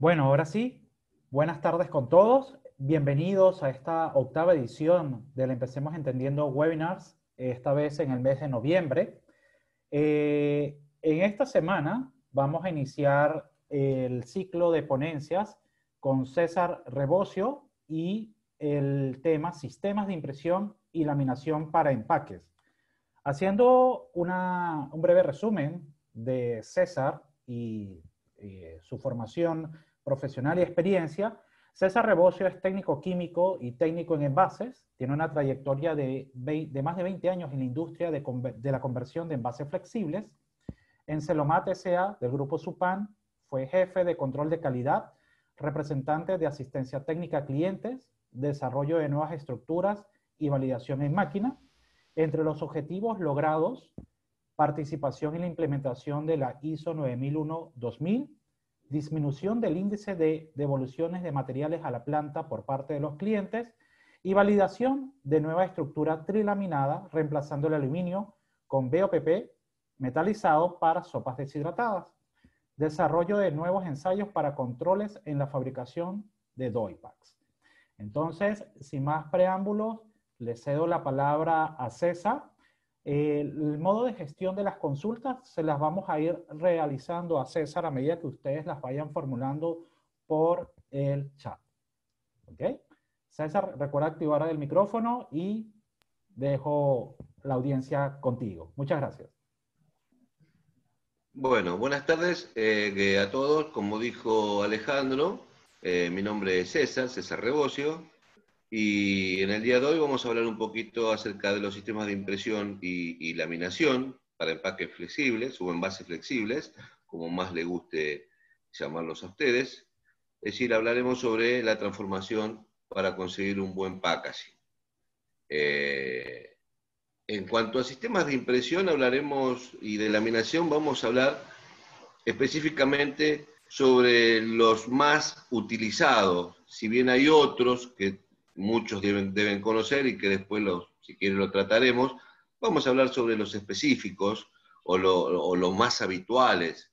Bueno, ahora sí, buenas tardes con todos. Bienvenidos a esta octava edición del Empecemos Entendiendo Webinars, esta vez en el mes de noviembre. En esta semana vamos a iniciar el ciclo de ponencias con César Rebocio y el tema Sistemas de impresión y laminación para empaques. Haciendo un breve resumen de César y su formación profesional y experiencia, César Rebocio es técnico químico y técnico en envases. Tiene una trayectoria de más de 20 años en la industria de la conversión de envases flexibles. En Celomat S.A. del grupo Supan fue jefe de control de calidad, representante de asistencia técnica a clientes, desarrollo de nuevas estructuras y validación en máquina. Entre los objetivos logrados, participación en la implementación de la ISO 9001-2000, disminución del índice de devoluciones de materiales a la planta por parte de los clientes y validación de nueva estructura trilaminada reemplazando el aluminio con BOPP metalizado para sopas deshidratadas. Desarrollo de nuevos ensayos para controles en la fabricación de Doypacks. Entonces, sin más preámbulos, le cedo la palabra a César. El modo de gestión de las consultas se las vamos a ir realizando a César a medida que ustedes las vayan formulando por el chat. ¿Ok? César, recuerda activar el micrófono y dejo la audiencia contigo. Muchas gracias. Bueno, buenas tardes a todos. Como dijo Alejandro, mi nombre es César Rebocio, y en el día de hoy vamos a hablar un poquito acerca de los sistemas de impresión y laminación para empaques flexibles o envases flexibles, como más le guste llamarlos a ustedes. Es decir, hablaremos sobre la transformación para conseguir un buen packaging. En cuanto a sistemas de impresión hablaremos, y de laminación vamos a hablar específicamente sobre los más utilizados, si bien hay otros que muchos deben conocer y que después, si quieren, lo trataremos. Vamos a hablar sobre los específicos o los más habituales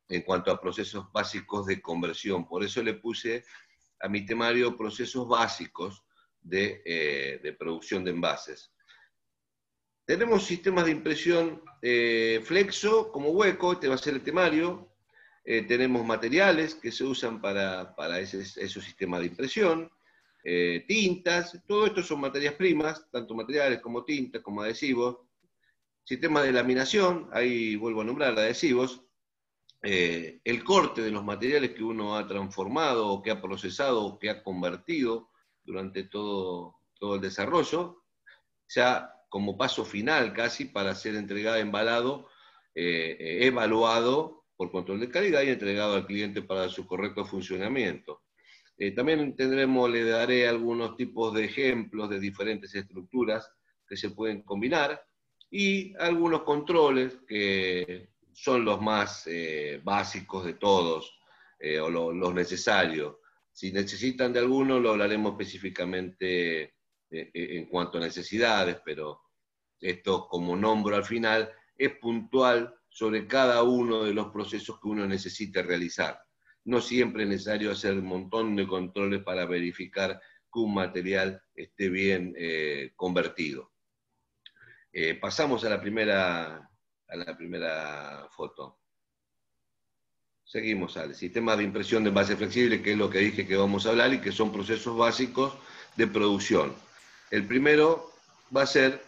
en cuanto a procesos básicos de conversión. Por eso le puse a mi temario procesos básicos de producción de envases. Tenemos sistemas de impresión flexo como hueco, este va a ser el temario. Tenemos materiales que se usan para esos sistemas de impresión, tintas, todo esto son materias primas, tanto materiales como tintas, como adhesivos. Sistemas de laminación, ahí vuelvo a nombrar adhesivos. El corte de los materiales que uno ha transformado, o que ha procesado, o que ha convertido durante todo el desarrollo, ya como paso final casi para ser entregado, embalado, evaluado por control de calidad y entregado al cliente para su correcto funcionamiento. También le daré algunos tipos de ejemplos de diferentes estructuras que se pueden combinar y algunos controles que son los más básicos de todos, o los necesarios. Si necesitan de alguno, lo hablaremos específicamente en cuanto a necesidades, pero esto, como nombro al final, es puntual sobre cada uno de los procesos que uno necesita realizar. No siempre es necesario hacer un montón de controles para verificar que un material esté bien convertido. Pasamos a la primera foto. Seguimos al sistema de impresión de envase flexible, que es lo que dije que vamos a hablar y que son procesos básicos de producción. El primero va a ser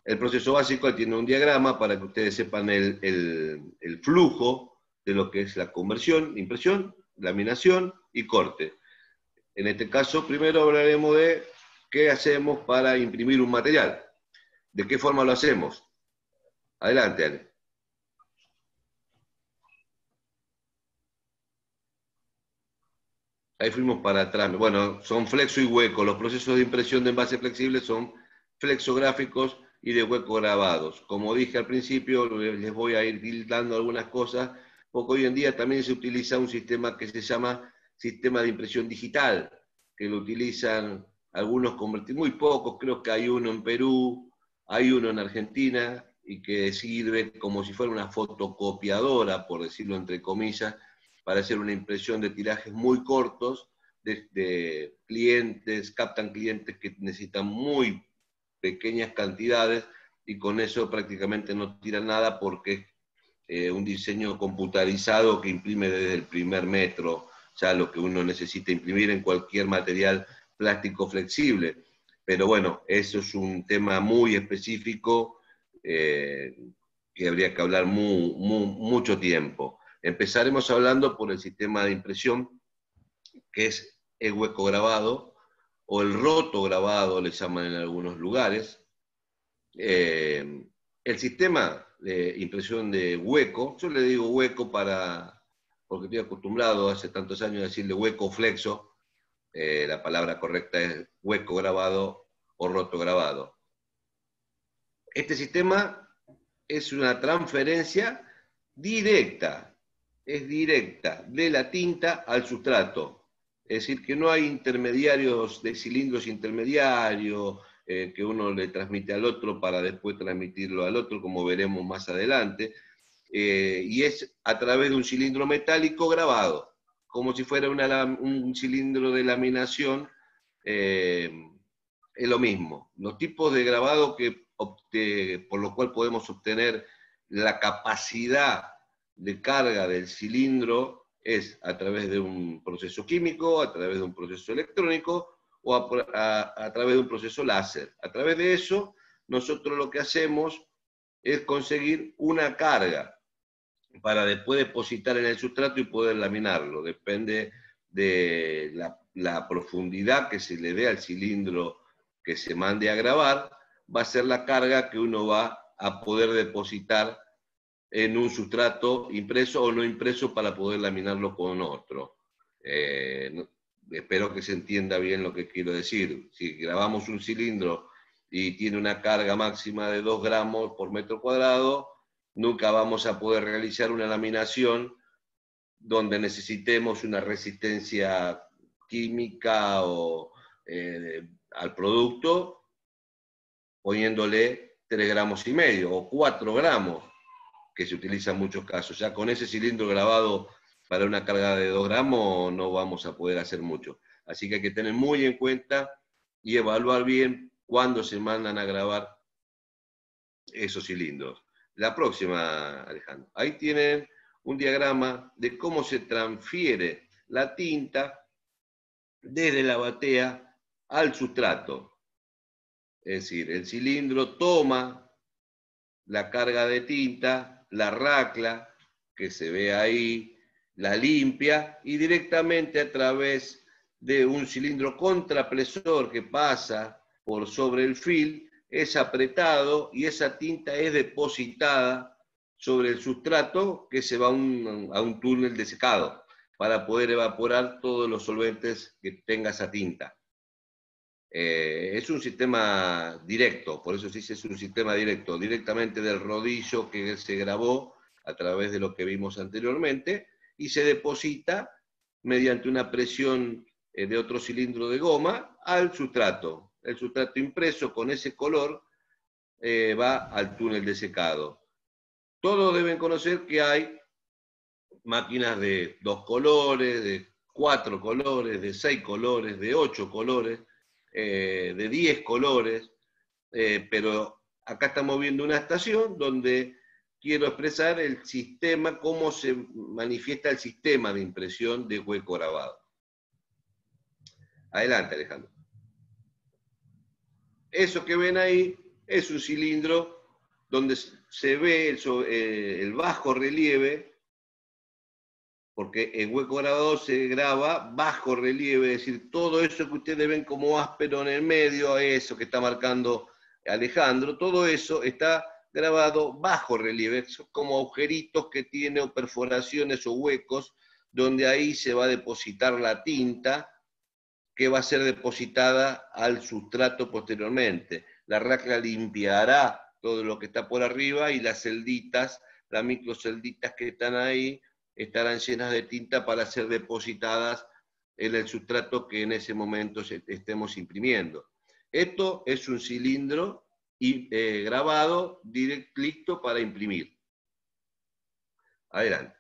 el proceso básico. Tiene un diagrama para que ustedes sepan el flujo de lo que es la conversión, impresión, laminación y corte. En este caso, primero hablaremos de qué hacemos para imprimir un material. ¿De qué forma lo hacemos? Adelante, Ale. Ahí fuimos para atrás. Bueno, son flexo y hueco. Los procesos de impresión de envase flexible son flexográficos y de hueco grabados. Como dije al principio, les voy a ir dando algunas cosas, porque hoy en día también se utiliza un sistema que se llama sistema de impresión digital, que lo utilizan algunos convertidos, muy pocos, creo que hay uno en Perú, hay uno en Argentina, y que sirve como si fuera una fotocopiadora, por decirlo entre comillas, para hacer una impresión de tirajes muy cortos, de clientes, captan clientes que necesitan muy pequeñas cantidades y con eso prácticamente no tiran nada porque un diseño computarizado que imprime desde el primer metro, ya lo que uno necesita imprimir en cualquier material plástico flexible. Pero bueno, eso es un tema muy específico que habría que hablar mucho tiempo. Empezaremos hablando por el sistema de impresión, que es el hueco grabado, o el roto grabado, le llaman en algunos lugares. El sistema de impresión de hueco, yo le digo hueco porque estoy acostumbrado hace tantos años a decirle hueco flexo, la palabra correcta es hueco grabado o roto grabado. Este sistema es una transferencia directa, es directa de la tinta al sustrato. Es decir, que no hay intermediarios de cilindros intermediarios que uno le transmite al otro para después transmitirlo al otro, como veremos más adelante. Y es a través de un cilindro metálico grabado, como si fuera un cilindro de laminación. Es lo mismo. Los tipos de grabado por lo cual podemos obtener la capacidad de carga del cilindro es a través de un proceso químico, a través de un proceso electrónico o a través de un proceso láser. A través de eso, nosotros lo que hacemos es conseguir una carga para después depositar en el sustrato y poder laminarlo. Depende de la profundidad que se le dé al cilindro que se mande a grabar, va a ser la carga que uno va a poder depositar en un sustrato impreso o no impreso para poder laminarlo con otro. Espero que se entienda bien lo que quiero decir. Si grabamos un cilindro y tiene una carga máxima de 2 gramos por metro cuadrado, nunca vamos a poder realizar una laminación donde necesitemos una resistencia química al producto, poniéndole 3 gramos y medio o 4 gramos, que se utiliza en muchos casos. Ya con ese cilindro grabado para una carga de 2 gramos no vamos a poder hacer mucho. Así que hay que tener muy en cuenta y evaluar bien cuándo se mandan a grabar esos cilindros. La próxima, Alejandro. Ahí tienen un diagrama de cómo se transfiere la tinta desde la batea al sustrato. Es decir, el cilindro toma la carga de tinta, la racla, que se ve ahí, la limpia y directamente a través de un cilindro contrapresor que pasa por sobre el film, es apretado y esa tinta es depositada sobre el sustrato que se va a un túnel de secado para poder evaporar todos los solventes que tenga esa tinta. Es un sistema directo, por eso sí es un sistema directo, directamente del rodillo que se grabó a través de lo que vimos anteriormente y se deposita mediante una presión de otro cilindro de goma al sustrato. El sustrato impreso con ese color va al túnel de secado. Todos deben conocer que hay máquinas de 2 colores, de 4 colores, de 6 colores, de 8 colores, de 10 colores, pero acá estamos viendo una estación donde quiero expresar el sistema, cómo se manifiesta el sistema de impresión de hueco grabado. Adelante, Alejandro. Eso que ven ahí es un cilindro donde se ve el bajo relieve, porque en hueco grabado se graba bajo relieve, es decir, todo eso que ustedes ven como áspero en el medio, eso que está marcando Alejandro, todo eso está grabado bajo relieve, son como agujeritos que tiene o perforaciones o huecos, donde ahí se va a depositar la tinta que va a ser depositada al sustrato posteriormente. La racla limpiará todo lo que está por arriba y las celditas, las microcelditas que están ahí, estarán llenas de tinta para ser depositadas en el sustrato que en ese momento estemos imprimiendo. Esto es un cilindro grabado, listo para imprimir. Adelante.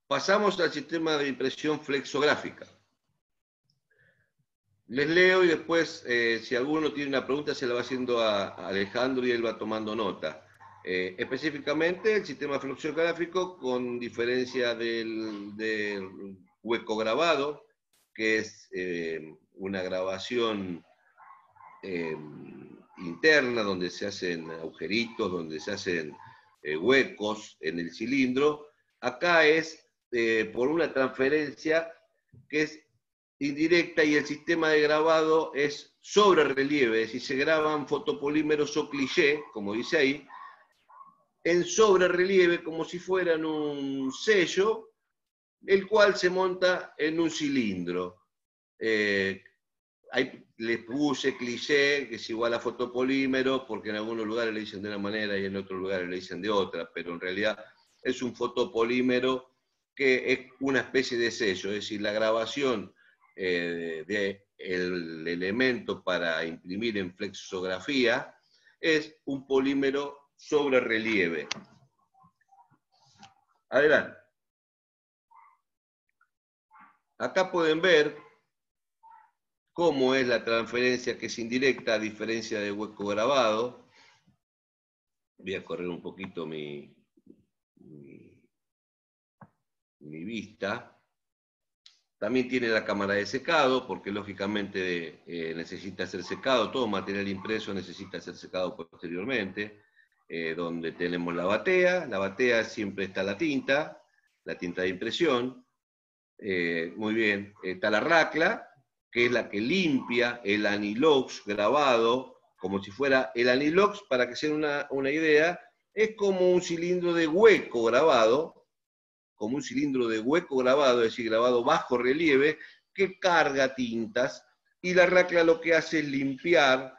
Pasamos al sistema de impresión flexográfica. Les leo y después, si alguno tiene una pregunta, se la va haciendo a Alejandro y él va tomando nota. Específicamente, el sistema flexográfico, con diferencia del hueco grabado, que es una grabación interna, donde se hacen agujeritos, donde se hacen huecos en el cilindro. Acá es por una transferencia que es indirecta y el sistema de grabado es sobre relieve, es decir, se graban fotopolímeros o cliché, como dice ahí, en sobre relieve como si fueran un sello, el cual se monta en un cilindro. Les puse cliché, que es igual a fotopolímero, porque en algunos lugares le dicen de una manera y en otros lugares le dicen de otra, pero en realidad es un fotopolímero que es una especie de sello, es decir, la grabación del elemento para imprimir en flexografía es un polímero sobre relieve. Adelante. Acá pueden ver cómo es la transferencia, que es indirecta a diferencia de hueco grabado. Voy a correr un poquito mi vista. También tiene la cámara de secado, porque lógicamente necesita ser secado. Todo material impreso necesita ser secado posteriormente. Donde tenemos la batea siempre está la tinta de impresión. Muy bien, está la racla, que es la que limpia el anilox grabado, como si fuera el anilox, para que se den una idea, es como un cilindro de hueco grabado, es decir, grabado bajo relieve, que carga tintas, y la racla lo que hace es limpiar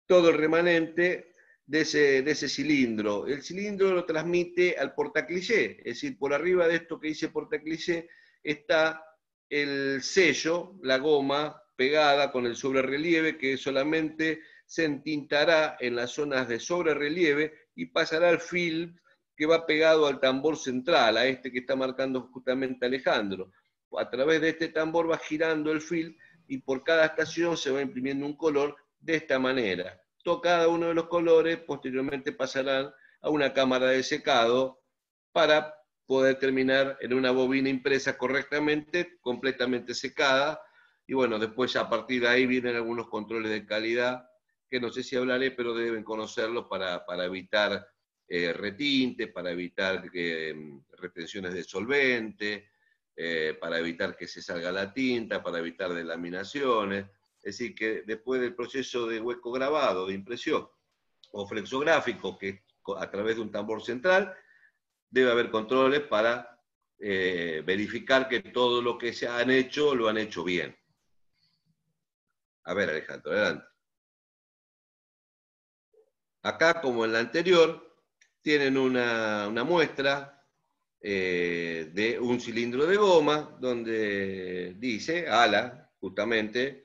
todo el remanente de ese cilindro. El cilindro lo transmite al portacliché, es decir, por arriba de esto que dice portacliché está el sello, la goma pegada con el sobrerelieve, que solamente se entintará en las zonas de sobrerelieve y pasará al film que va pegado al tambor central, a este que está marcando justamente Alejandro. A través de este tambor va girando el film y por cada estación se va imprimiendo un color de esta manera. Cada uno de los colores posteriormente pasarán a una cámara de secado para poder terminar en una bobina impresa correctamente, completamente secada. Y bueno, después a partir de ahí vienen algunos controles de calidad, que no sé si hablaré, pero deben conocerlos para evitar retinte, para evitar retenciones de solvente, para evitar que se salga la tinta, para evitar delaminaciones. Es decir, que después del proceso de hueco grabado, de impresión o flexográfico, que a través de un tambor central, debe haber controles para verificar que todo lo que se han hecho, lo han hecho bien. A ver, Alejandro, adelante. Acá, como en la anterior, tienen una muestra de un cilindro de goma, donde dice, ala, justamente,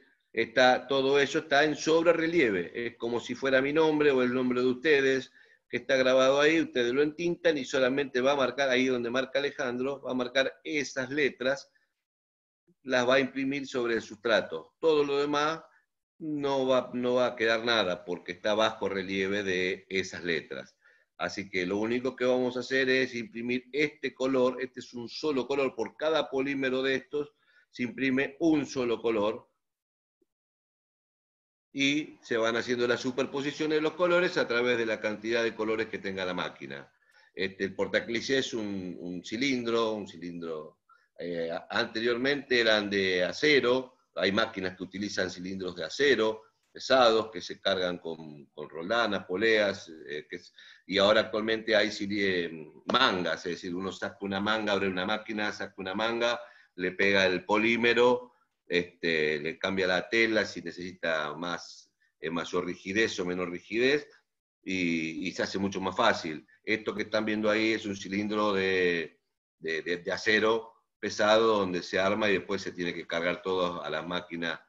todo eso está en sobre relieve. Es como si fuera mi nombre o el nombre de ustedes, que está grabado ahí, ustedes lo entintan y solamente va a marcar, ahí donde marca Alejandro, va a marcar esas letras, las va a imprimir sobre el sustrato. Todo lo demás no va a quedar nada, porque está bajo relieve de esas letras. Así que lo único que vamos a hacer es imprimir este color, este es un solo color, por cada polímero de estos se imprime un solo color, y se van haciendo las superposiciones de los colores a través de la cantidad de colores que tenga la máquina. El portacliché es un cilindro, anteriormente eran de acero, hay máquinas que utilizan cilindros de acero, pesados, que se cargan con rolanas, poleas, y ahora actualmente hay mangas, es decir, uno saca una manga, abre una máquina, saca una manga, le pega el polímero, le cambia la tela si necesita mayor rigidez o menor rigidez, y se hace mucho más fácil. Esto que están viendo ahí es un cilindro de acero pesado, donde se arma y después se tiene que cargar todo a la máquina.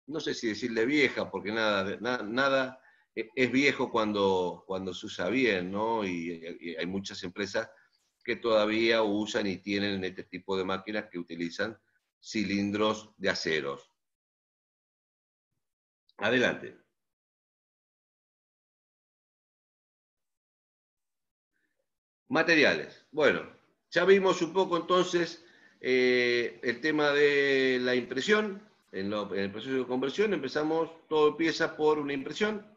No sé si decirle vieja, porque nada es viejo cuando se usa bien, ¿no? Y hay muchas empresas que todavía usan y tienen este tipo de máquinas que utilizan cilindros de aceros. Adelante. Materiales. Bueno, ya vimos un poco entonces el tema de la impresión. En el proceso de conversión todo empieza por una impresión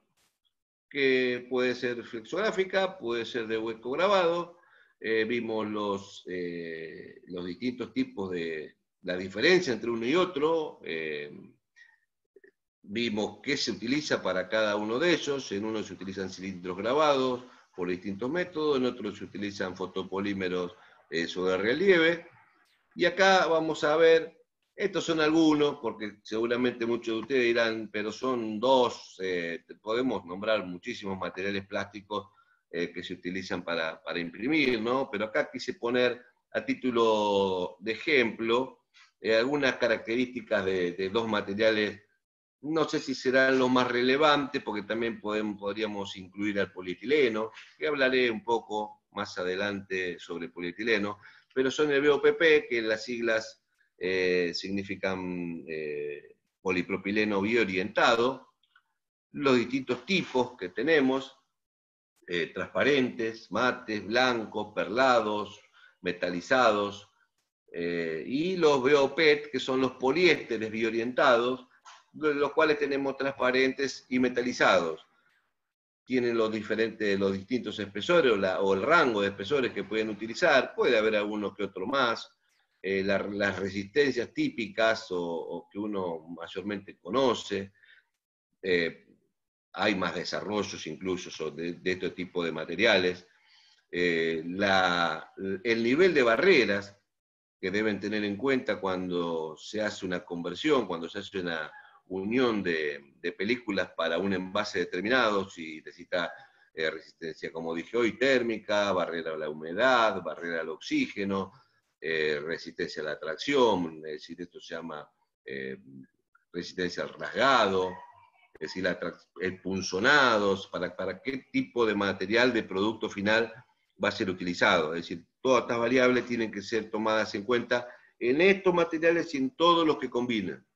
que puede ser flexográfica, puede ser de hueco grabado. Vimos los distintos tipos de la diferencia entre uno y otro. Vimos qué se utiliza para cada uno de ellos. En uno se utilizan cilindros grabados por distintos métodos, en otros se utilizan fotopolímeros sobre relieve. Y acá vamos a ver, estos son algunos, porque seguramente muchos de ustedes dirán, pero son dos, podemos nombrar muchísimos materiales plásticos que se utilizan para imprimir, ¿no? Pero acá quise poner a título de ejemplo algunas características de dos materiales. No sé si serán los más relevantes, porque también podríamos incluir al polietileno, que hablaré un poco más adelante sobre polietileno, pero son el BOPP, que las siglas significan polipropileno biorientado, los distintos tipos que tenemos, transparentes, mates, blancos, perlados, metalizados, y los BOPET, que son los poliésteres biorientados, los cuales tenemos transparentes y metalizados. Tienen los distintos espesores o el rango de espesores que pueden utilizar, puede haber alguno que otro más. Las resistencias típicas o que uno mayormente conoce. Hay más desarrollos incluso de este tipo de materiales. El nivel de barreras que deben tener en cuenta cuando se hace una conversión, cuando se hace una unión de películas para un envase determinado, si necesita resistencia, como dije hoy, térmica, barrera a la humedad, barrera al oxígeno, resistencia a la tracción, es decir, esto se llama resistencia al rasgado, es decir, el punzonados, para qué tipo de material de producto final va a ser utilizado. Es decir, todas estas variables tienen que ser tomadas en cuenta en estos materiales y en todos los que combinan.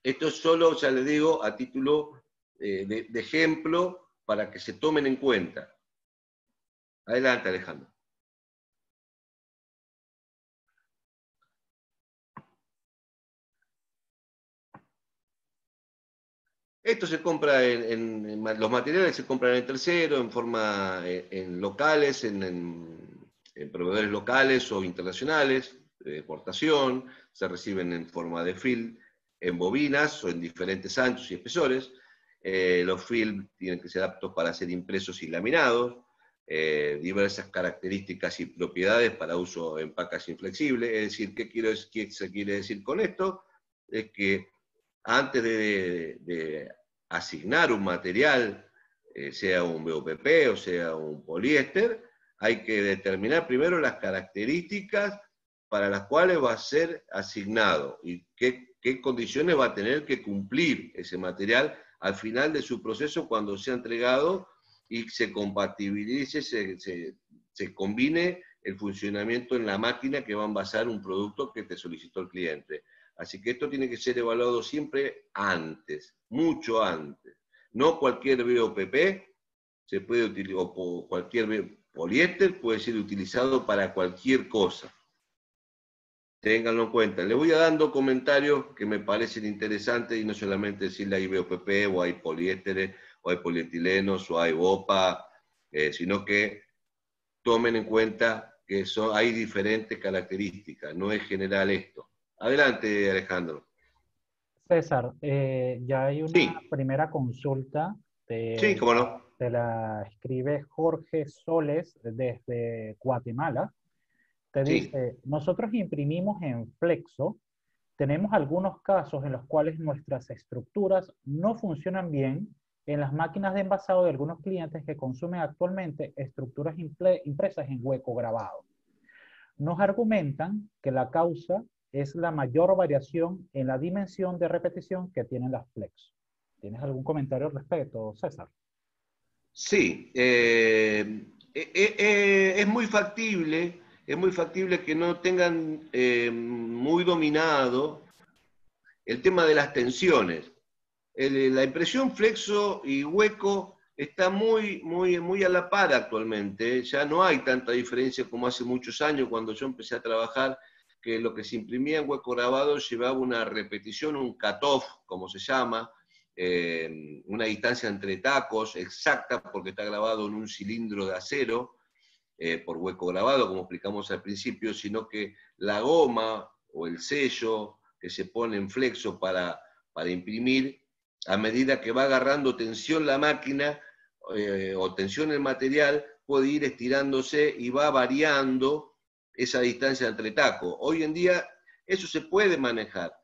Esto es solo, ya les digo, a título de ejemplo para que se tomen en cuenta. Adelante, Alejandro. Esto se compra los materiales se compran en tercero, en locales, en proveedores locales o internacionales, de exportación, se reciben en forma de film, en bobinas o en diferentes anchos y espesores. Los film tienen que ser aptos para ser impresos y laminados, diversas características y propiedades para uso en packaging flexible. Es decir, ¿qué se quiere decir con esto? Es que antes de asignar un material, sea un BOPP o sea un poliéster, hay que determinar primero las características para las cuales va a ser asignado y qué condiciones va a tener que cumplir ese material al final de su proceso cuando sea entregado y se compatibilice, se combine el funcionamiento en la máquina que va a envasar un producto que te solicitó el cliente. Así que esto tiene que ser evaluado siempre antes, mucho antes. No cualquier BOPP se puede utilizar, o cualquier poliéster puede ser utilizado para cualquier cosa. Ténganlo en cuenta. Les voy a dando comentarios que me parecen interesantes y no solamente decirle hay BOPP o hay poliésteres o hay polietilenos o hay BOPA, sino que tomen en cuenta que hay diferentes características, no es general esto. Adelante, Alejandro. César, ya hay una Sí, primera consulta, sí, cómo no. te la escribe Jorge Soles desde Guatemala. Te Sí, dice, nosotros imprimimos en Flexo, tenemos algunos casos en los cuales nuestras estructuras no funcionan bien en las máquinas de envasado de algunos clientes que consumen actualmente estructuras impresas en hueco grabado. Nos argumentan que la causa es la mayor variación en la dimensión de repetición que tienen las Flex. ¿Tienes algún comentario al respecto, César? sí. es muy factible que no tengan muy dominado el tema de las tensiones. La impresión flexo y hueco está muy a la par actualmente. Ya no hay tanta diferencia como hace muchos años cuando yo empecé a trabajar, que lo que se imprimía en hueco grabado llevaba una repetición, un cut-off, como se llama, una distancia entre tacos exacta porque está grabado en un cilindro de acero por hueco grabado, como explicamos al principio, sino que la goma o el sello que se pone en flexo para imprimir, a medida que va agarrando tensión la máquina o tensión el material, puede ir estirándose y va variando esa distancia entre tacos. Hoy en día eso se puede manejar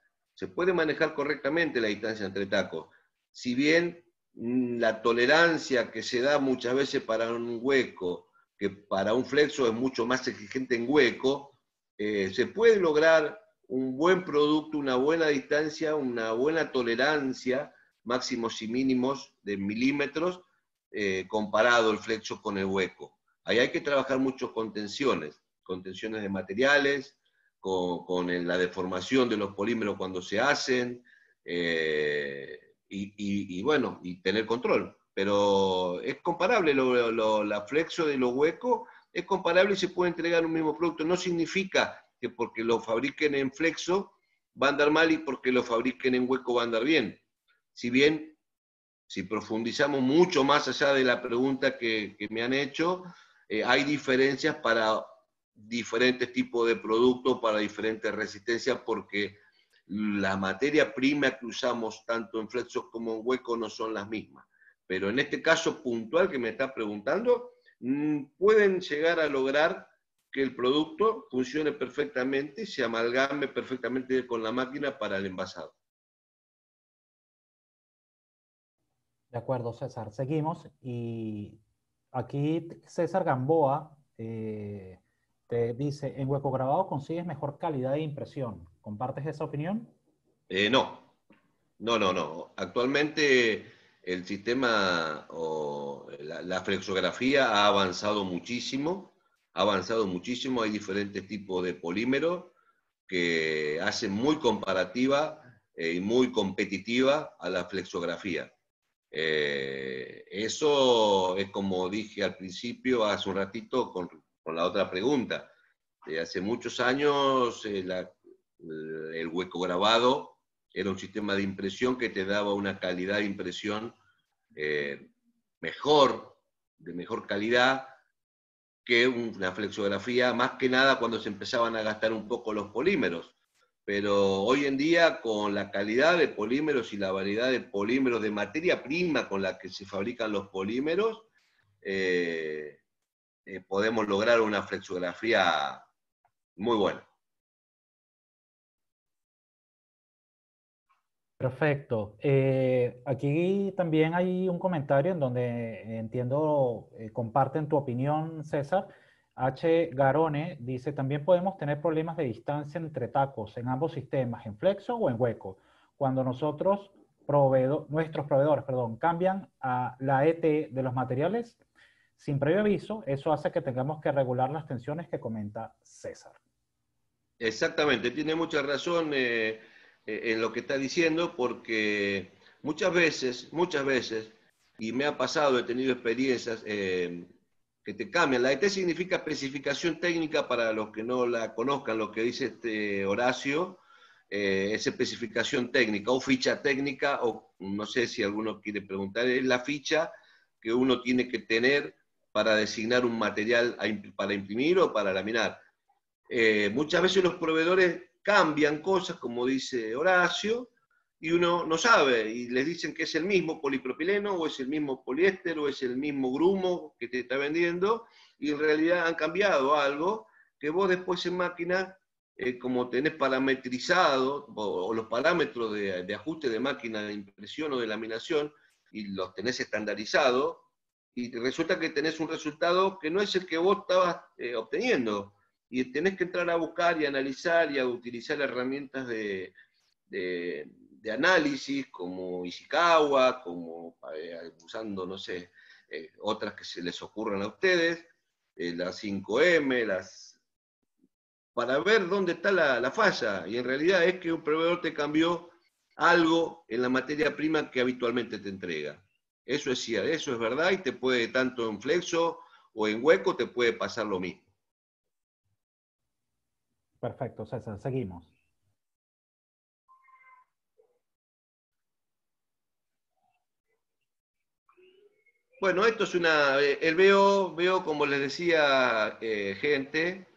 correctamente la distancia entre tacos. Si bien la tolerancia que se da muchas veces para un hueco, que para un flexo es mucho más exigente en hueco, se puede lograr un buen producto, una buena distancia, una buena tolerancia, máximos y mínimos de milímetros, comparado el flexo con el hueco. Ahí hay que trabajar mucho con tensiones de materiales, con la deformación de los polímeros cuando se hacen, y bueno, y tener control. Pero es comparable, la flexo de los huecos es comparable y se puede entregar un mismo producto. No significa que porque lo fabriquen en flexo va a andar mal y porque lo fabriquen en hueco va a andar bien. Si bien, si profundizamos mucho más allá de la pregunta que me han hecho, hay diferencias para diferentes tipos de productos, para diferentes resistencias, porque la materia prima que usamos tanto en flexos como en hueco no son las mismas. Pero en este caso puntual que me está preguntando, pueden llegar a lograr que el producto funcione perfectamente, se amalgame perfectamente con la máquina para el envasado. De acuerdo, César. Seguimos y aquí César Gamboa te dice, en hueco grabado consigues mejor calidad de impresión. ¿Compartes esa opinión? No, no. Actualmente el sistema o la flexografía ha avanzado muchísimo, hay diferentes tipos de polímeros que hacen muy comparativa y muy competitiva a la flexografía. Eso es como dije al principio, hace un ratito, con la otra pregunta. Hace muchos años el hueco grabado era un sistema de impresión que te daba una calidad de impresión eh, mejor, de mejor calidad que una flexografía, más que nada cuando se empezaban a gastar un poco los polímeros. Pero hoy en día, con la calidad de polímeros y la variedad de polímeros, de materia prima con la que se fabrican los polímeros, podemos lograr una flexografía muy buena. Perfecto. Aquí también hay un comentario en donde entiendo, comparten tu opinión, César. H. Garone dice, también podemos tener problemas de distancia entre tacos en ambos sistemas, en flexo o en hueco. Cuando nuestros proveedores, perdón, cambian a la ET de los materiales sin previo aviso, eso hace que tengamos que regular las tensiones que comenta César. Exactamente, tiene mucha razón en lo que está diciendo, porque muchas veces, y me ha pasado, he tenido experiencias que te cambian. La ET significa especificación técnica para los que no la conozcan, lo que dice este Horacio, es especificación técnica o ficha técnica, o no sé si alguno quiere preguntar, es la ficha que uno tiene que tener para designar un material para imprimir o para laminar. Muchas veces los proveedores cambian cosas, como dice Horacio, y uno no sabe, y les dicen que es el mismo polipropileno, o es el mismo poliéster, o es el mismo grumo que te está vendiendo, y en realidad han cambiado algo que vos después en máquina, como tenés parametrizado, o los parámetros de ajuste de máquina de impresión o de laminación, y los tenés estandarizados, y resulta que tenés un resultado que no es el que vos estabas obteniendo, y tenés que entrar a buscar y analizar y a utilizar herramientas de análisis como Ishikawa, como usando, no sé, otras que se les ocurran a ustedes, las 5M, para ver dónde está la falla. Y en realidad es que un proveedor te cambió algo en la materia prima que habitualmente te entrega. Eso es cierto, eso es verdad, y te puede, tanto en flexo o en hueco, te puede pasar lo mismo. Perfecto, César, seguimos. Bueno, esto es el veo, como les decía, gente,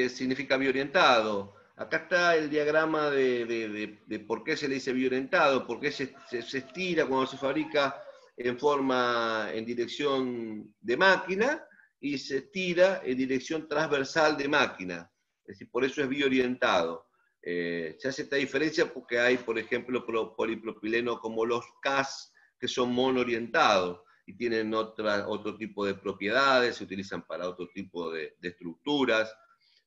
significa biorientado. Acá está el diagrama de por qué se le dice biorientado, por qué se estira cuando se fabrica en dirección de máquina y se estira en dirección transversal de máquina. Es decir, por eso es biorientado. Se hace esta diferencia porque hay, por ejemplo, polipropileno como los CAS, que son monoorientados y tienen otro tipo de propiedades, se utilizan para otro tipo de estructuras,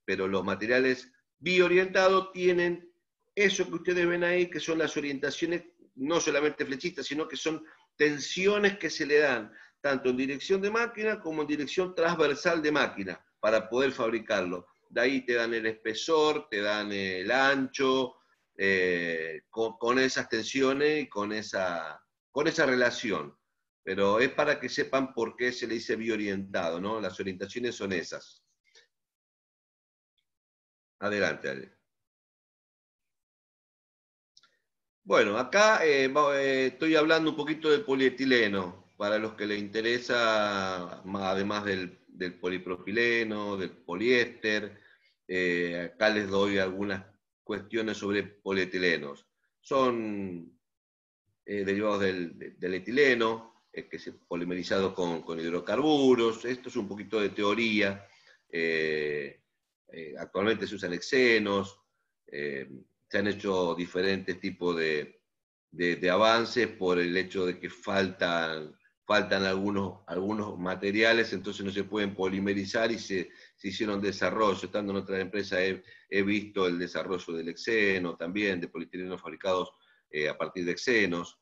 pero los materiales biorientados tienen eso que ustedes ven ahí, que son las orientaciones, no solamente flechistas, sino que son tensiones que se le dan tanto en dirección de máquina como en dirección transversal de máquina para poder fabricarlo. De ahí te dan el espesor, te dan el ancho, con esas tensiones y con esa relación. Pero es para que sepan por qué se le dice biorientado, ¿no? Las orientaciones son esas. Adelante, Ale. Bueno, acá estoy hablando un poquito de polietileno, para los que les interesa, además del polipropileno, del poliéster. Acá les doy algunas cuestiones sobre polietilenos. Son derivados del etileno, que es polimerizado con hidrocarburos. Esto es un poquito de teoría. Actualmente se usan hexenos, se han hecho diferentes tipos de avances por el hecho de que faltan algunos materiales, entonces no se pueden polimerizar y se hicieron desarrollos. Estando en otras empresas he visto el desarrollo del hexeno también, de polietilenos fabricados a partir de hexenos.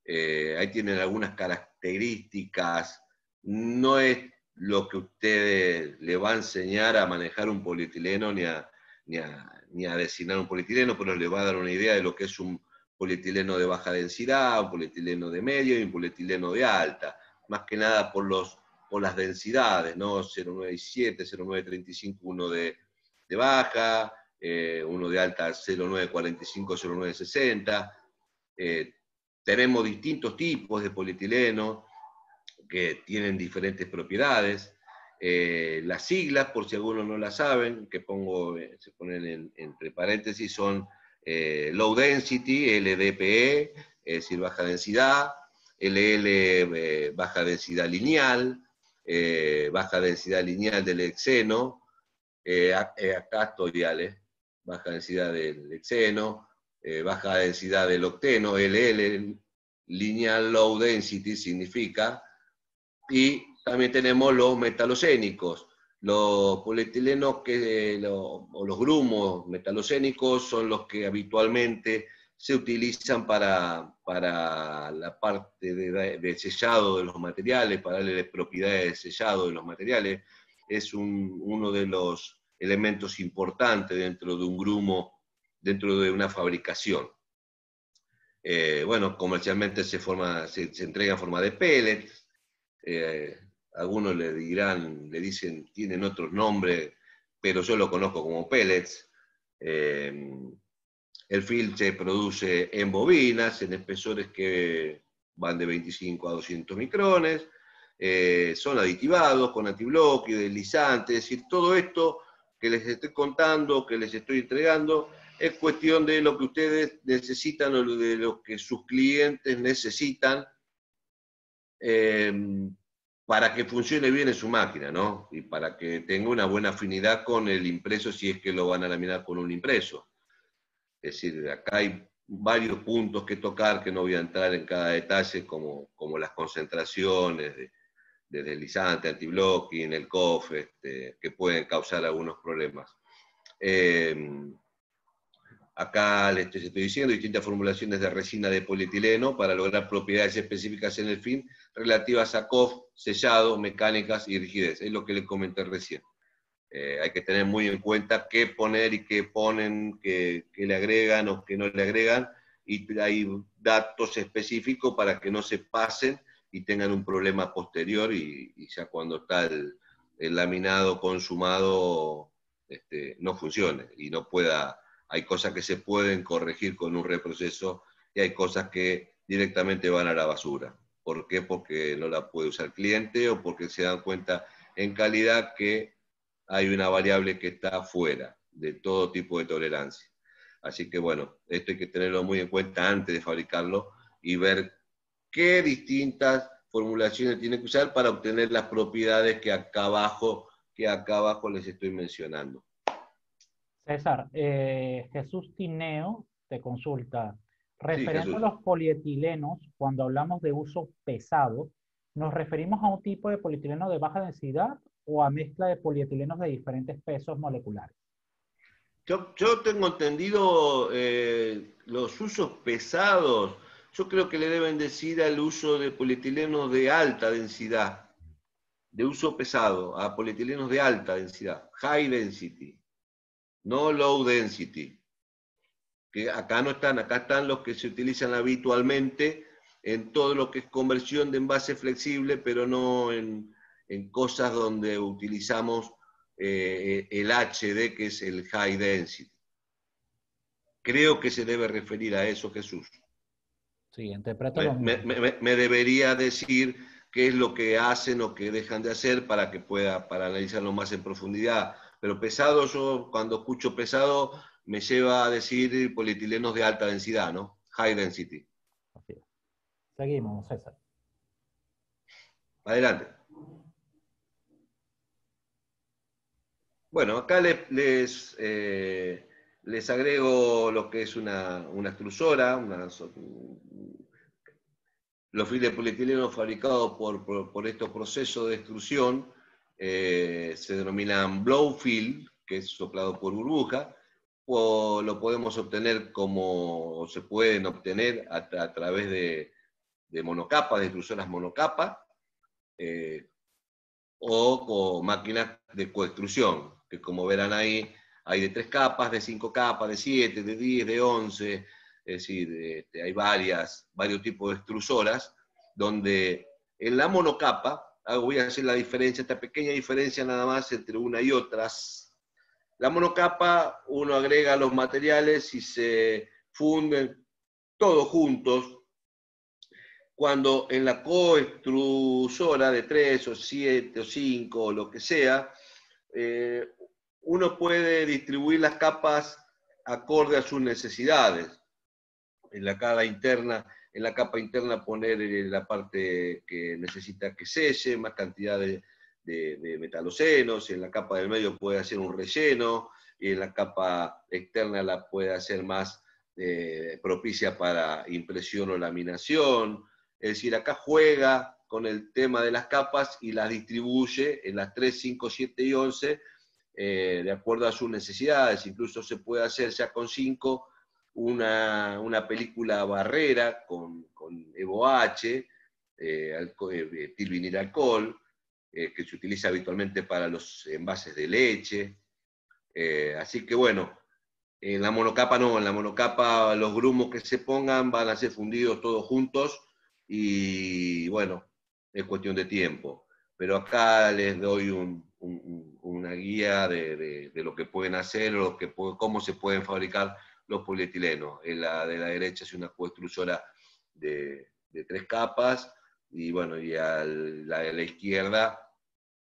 Ahí tienen algunas características. No es lo que usted le va a enseñar a manejar un polietileno ni a designar un polietileno, pero le va a dar una idea de lo que es un polietileno de baja densidad, un polietileno de medio y un polietileno de alta. Más que nada por las densidades, ¿no? 0,97, 0,935, uno de baja, uno de alta 0,945, 0,960. Tenemos distintos tipos de polietileno que tienen diferentes propiedades. Las siglas, por si algunos no las saben, que se ponen entre paréntesis, son Low Density, LDPE, es decir, baja densidad, LL, baja densidad lineal, baja densidad lineal del hexeno, acá estoy, baja densidad del hexeno, baja densidad del octeno, LL, lineal low density significa, y también tenemos los metalocénicos. Los polietilenos o los grumos metalocénicos son los que habitualmente se utilizan para la parte de sellado de los materiales, para darle propiedades de sellado de los materiales. Es uno de los elementos importantes dentro de un grumo, dentro de una fabricación. Bueno, comercialmente se entrega en forma de pellets. Algunos le dicen, tienen otros nombres, pero yo lo conozco como pellets. El film se produce en bobinas, en espesores que van de 25 a 200 micrones. Son aditivados con antibloque, deslizantes, es decir, todo esto que les estoy contando, que les estoy entregando, es cuestión de lo que ustedes necesitan o de lo que sus clientes necesitan para que funcione bien en su máquina, ¿no? Y para que tenga una buena afinidad con el impreso si es que lo van a laminar con un impreso. Es decir, acá hay varios puntos que tocar, que no voy a entrar en cada detalle, como las concentraciones de deslizante, anti-blocking, el COF, que pueden causar algunos problemas. Acá les estoy diciendo distintas formulaciones de resina de polietileno para lograr propiedades específicas en el fin relativas a COF, sellado, mecánicas y rigidez. Es lo que les comenté recién. Hay que tener muy en cuenta qué poner y qué ponen, qué le agregan o qué no le agregan, y hay datos específicos para que no se pasen y tengan un problema posterior y ya cuando está el laminado consumado no funcione y no pueda. Hay cosas que se pueden corregir con un reproceso y hay cosas que directamente van a la basura. ¿Por qué? Porque no la puede usar el cliente o porque se dan cuenta en calidad que hay una variable que está fuera de todo tipo de tolerancia. Así que bueno, esto hay que tenerlo muy en cuenta antes de fabricarlo y ver qué distintas formulaciones tiene que usar para obtener las propiedades que acá abajo les estoy mencionando. César, Jesús Tineo te consulta. Sí, Referente a Jesús. los polietilenos, cuando hablamos de uso pesado, ¿nos referimos a un tipo de polietileno de baja densidad o a mezcla de polietilenos de diferentes pesos moleculares? Yo tengo entendido los usos pesados, yo creo que le deben decir al uso de polietilenos de alta densidad, de uso pesado, a polietilenos de alta densidad, high density, no low density. Que acá no están, acá están los que se utilizan habitualmente en todo lo que es conversión de envase flexible, pero no en cosas donde utilizamos el HD, que es el high density. Creo que se debe referir a eso, Jesús. Sí, interpreto Me, lo me, mismo. me debería decir qué es lo que hacen o qué dejan de hacer para que pueda, para analizarlo más en profundidad. Pero pesado, yo cuando escucho pesado, me lleva a decir polietilenos de alta densidad, ¿no? High density. Así es. Seguimos, César. Adelante. Bueno, acá les agrego lo que es una extrusora, los files de polietileno fabricados por estos procesos de extrusión se denominan blow fill, que es soplado por burbuja, o lo podemos obtener o se pueden obtener a través de monocapas, de extrusoras monocapa, o con máquinas de coextrusión, que como verán ahí, hay de 3 capas, de 5 capas, de 7, de 10, de 11, es decir, hay varios tipos de extrusoras, donde en la monocapa, voy a hacer la diferencia, esta pequeña diferencia nada más entre una y otras. La monocapa, uno agrega los materiales y se funden todos juntos, cuando en la coextrusora de 3 o 7 o 5 o lo que sea, eh, uno puede distribuir las capas acorde a sus necesidades. En la capa interna poner la parte que necesita que selle, más cantidad de metalocenos, en la capa del medio puede hacer un relleno, y en la capa externa la puede hacer más propicia para impresión o laminación. Es decir, acá juega con el tema de las capas y las distribuye en las 3, 5, 7 y 11 de acuerdo a sus necesidades. Incluso se puede hacer ya con 5 una película barrera con EVOH, etilvinil alcohol, que se utiliza habitualmente para los envases de leche. Así que bueno, en la monocapa no, en la monocapa los grumos que se pongan van a ser fundidos todos juntos y bueno, es cuestión de tiempo. Pero acá les doy una guía de lo que pueden hacer, cómo se pueden fabricar los polietilenos. En la de la derecha es una coextrusora de 3 capas y bueno, y la de la izquierda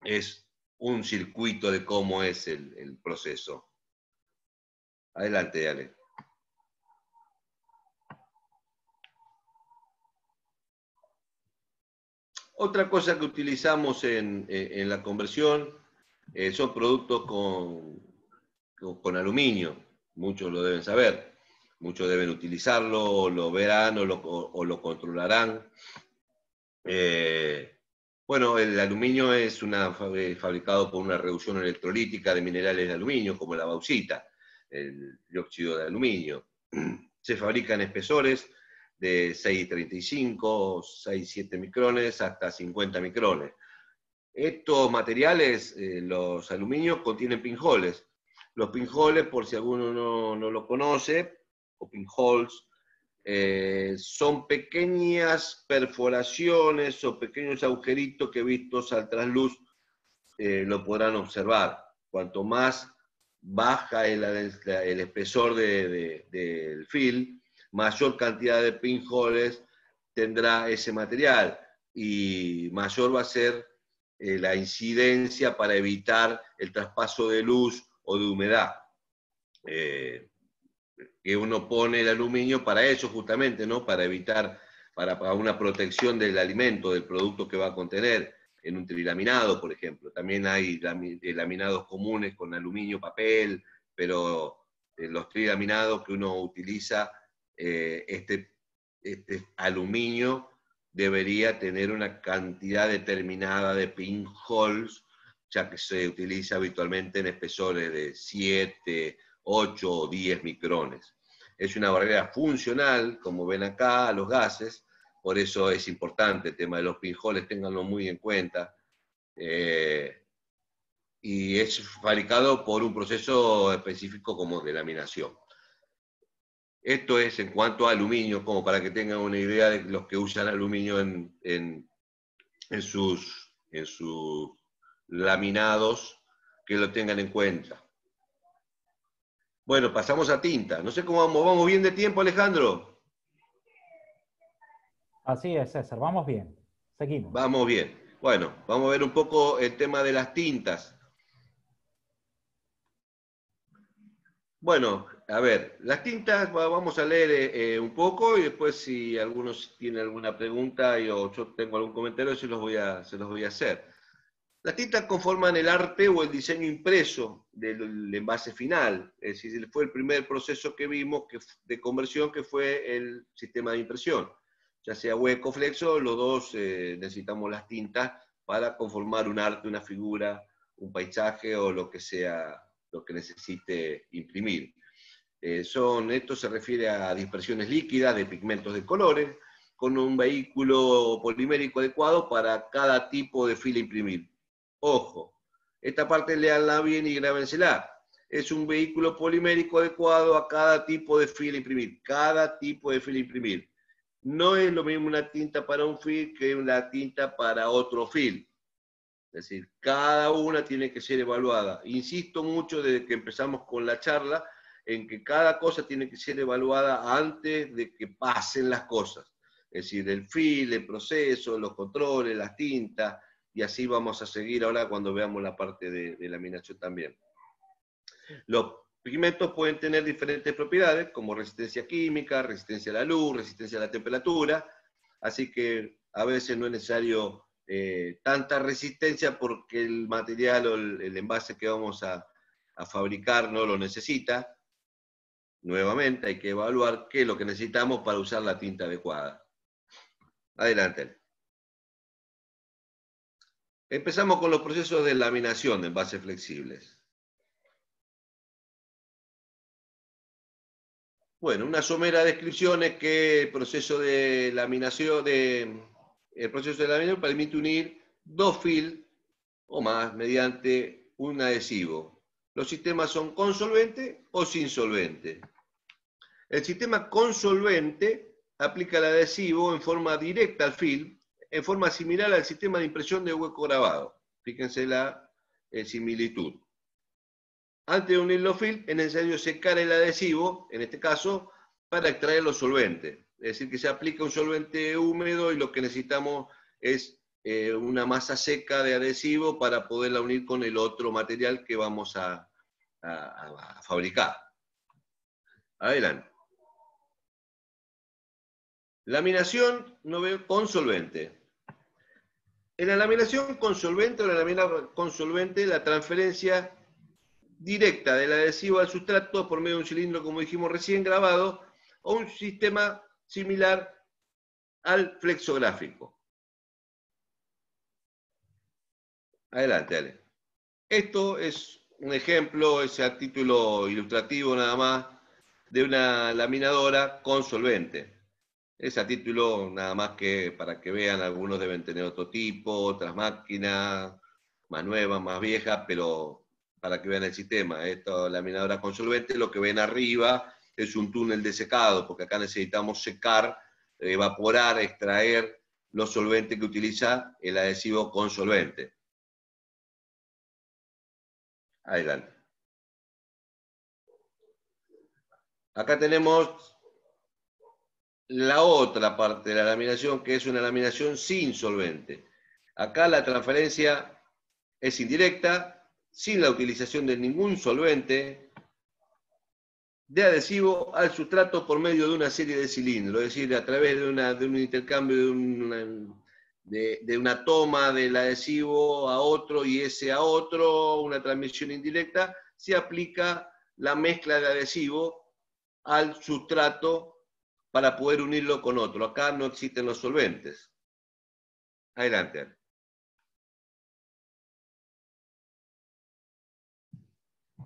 es un circuito de cómo es el proceso. Adelante, Ale. Otra cosa que utilizamos en la conversión son productos con aluminio. Muchos lo deben saber. Muchos deben utilizarlo, o lo verán o lo controlarán. Bueno, el aluminio es fabricado por una reducción electrolítica de minerales de aluminio, como la bauxita. el dióxido de aluminio. Se fabrica en espesores de 6,35, 6,7 micrones hasta 50 micrones. Estos materiales, los aluminios, contienen pinholes. Los pinholes, por si alguno no lo conoce, o pinholes, son pequeñas perforaciones o pequeños agujeritos que vistos al trasluz lo podrán observar. Cuanto más baja el espesor del film, mayor cantidad de pinholes tendrá ese material y mayor va a ser la incidencia para evitar el traspaso de luz o de humedad. Que uno pone el aluminio para eso justamente, ¿no? Para evitar, para una protección del alimento, del producto que va a contener, en un trilaminado, por ejemplo. También hay laminados comunes con aluminio, papel, pero los trilaminados que uno utiliza, este aluminio debería tener una cantidad determinada de pinholes, ya que se utiliza habitualmente en espesores de 7, 8 o 10 micrones. Es una barrera funcional, como ven acá, a los gases, por eso es importante el tema de los pinholes, ténganlo muy en cuenta. Y es fabricado por un proceso específico como de laminación. Esto es en cuanto a aluminio, como para que tengan una idea de los que usan aluminio en sus laminados, que lo tengan en cuenta. Bueno, pasamos a tinta. No sé cómo vamos. ¿Vamos bien de tiempo, Alejandro? Así es, César, vamos bien. Seguimos. Vamos bien. Bueno, vamos a ver un poco el tema de las tintas. Bueno, a ver, las tintas vamos a leer un poco y después si algunos tienen alguna pregunta o yo tengo algún comentario, se los voy a hacer. Las tintas conforman el arte o el diseño impreso del envase final, es decir, fue el primer proceso que vimos de conversión, que fue el sistema de impresión. Ya sea hueco, flexo, los dos necesitamos las tintas para conformar un arte, una figura, un paisaje o lo que sea, lo que necesite imprimir. Esto se refiere a dispersiones líquidas de pigmentos de colores, con un vehículo polimérico adecuado para cada tipo de fila a imprimir. Ojo, esta parte leanla bien y grábensela. Es un vehículo polimérico adecuado a cada tipo de fila a imprimir. Cada tipo de fila a imprimir. No es lo mismo una tinta para un film que una tinta para otro film. Es decir, cada una tiene que ser evaluada. Insisto mucho desde que empezamos con la charla en que cada cosa tiene que ser evaluada antes de que pasen las cosas. Es decir, el film, el proceso, los controles, las tintas, y así vamos a seguir ahora cuando veamos la parte de laminación también. Los pigmentos pueden tener diferentes propiedades, como resistencia química, resistencia a la luz, resistencia a la temperatura, así que a veces no es necesario tanta resistencia porque el material o el envase que vamos a fabricar no lo necesita. Nuevamente hay que evaluar qué es lo que necesitamos para usar la tinta adecuada. Adelante. Empezamos con los procesos de laminación de envases flexibles. Bueno, una somera descripción es que el proceso de laminación permite unir dos filos o más mediante un adhesivo. Los sistemas son con solvente o sin solvente. El sistema con solvente aplica el adhesivo en forma directa al film, en forma similar al sistema de impresión de hueco grabado. Fíjense la similitud. Antes de unir los films es necesario secar el adhesivo, en este caso, para extraer los solventes. Es decir, que se aplica un solvente húmedo y lo que necesitamos es una masa seca de adhesivo para poderla unir con el otro material que vamos a fabricar. Adelante. Laminación con solvente. En la laminación con solvente o la laminación con solvente, la transferencia directa del adhesivo al sustrato por medio de un cilindro, como dijimos recién, grabado, o un sistema similar al flexográfico. Adelante, Ale. Esto es un ejemplo es a título ilustrativo nada más de una laminadora con solvente. Es a título nada más que para que vean, algunos deben tener otro tipo, otras máquinas, más nuevas, más viejas, pero para que vean el sistema. Esta laminadora con solvente, lo que ven arriba es un túnel de secado, porque acá necesitamos secar, evaporar, extraer los solventes que utiliza el adhesivo con solvente. Adelante. Acá tenemos la otra parte de la laminación, que es una laminación sin solvente. Acá la transferencia es indirecta, sin la utilización de ningún solvente, de adhesivo al sustrato por medio de una serie de cilindros, es decir, a través de un intercambio de una toma del adhesivo a otro y ese a otro, una transmisión indirecta, se aplica la mezcla de adhesivo al sustrato para poder unirlo con otro. Acá no existen los solventes. Adelante.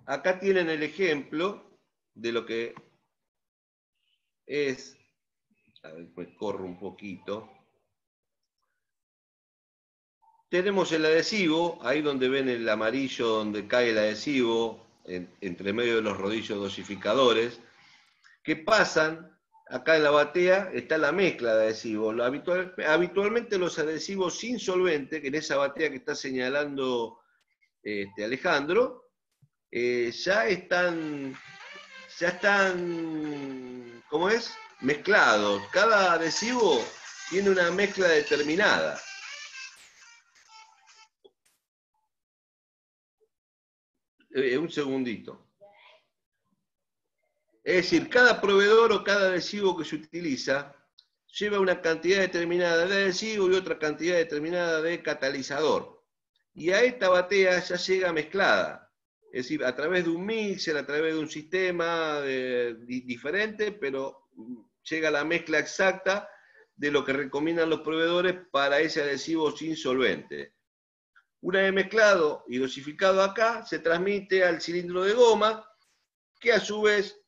Acá tienen el ejemplo de lo que es, a ver, me corro un poquito. Tenemos el adhesivo, ahí donde ven el amarillo, donde cae el adhesivo, entre medio de los rodillos dosificadores, que pasan, acá en la batea está la mezcla de adhesivos. Habitualmente los adhesivos sin solvente, que en esa batea que está señalando Alejandro, ya están, ¿cómo es? Mezclados. Cada adhesivo tiene una mezcla determinada. Un segundito. Es decir, cada proveedor o cada adhesivo que se utiliza lleva una cantidad determinada de adhesivo y otra cantidad determinada de catalizador. Y a esta batea ya llega mezclada. Es decir, a través de un mixer, a través de un sistema diferente, pero llega la mezcla exacta de lo que recomiendan los proveedores para ese adhesivo sin solvente. Una vez mezclado y dosificado acá, se transmite al cilindro de goma, que a su vez,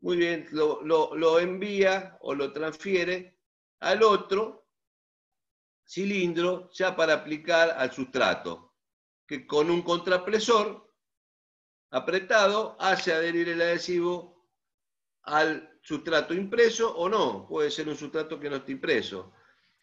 muy bien, lo envía o lo transfiere al otro cilindro ya para aplicar al sustrato, que con un contrapresor apretado hace adherir el adhesivo al sustrato impreso o no, puede ser un sustrato que no esté impreso.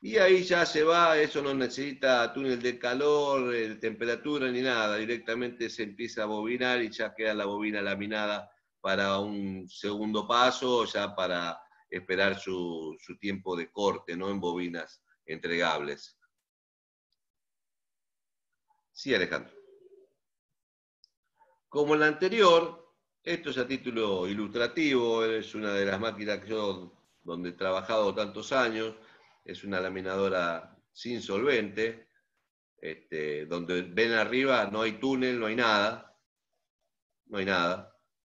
Y ahí ya se va, eso no necesita túnel de calor, temperatura ni nada, directamente se empieza a bobinar y ya queda la bobina laminada para un segundo paso, ya para esperar su tiempo de corte, ¿no? En bobinas entregables. Sí, Alejandro. Como la anterior, esto es a título ilustrativo, es una de las máquinas que donde he trabajado tantos años, es una laminadora sin solvente, donde ven arriba no hay túnel, no hay nada,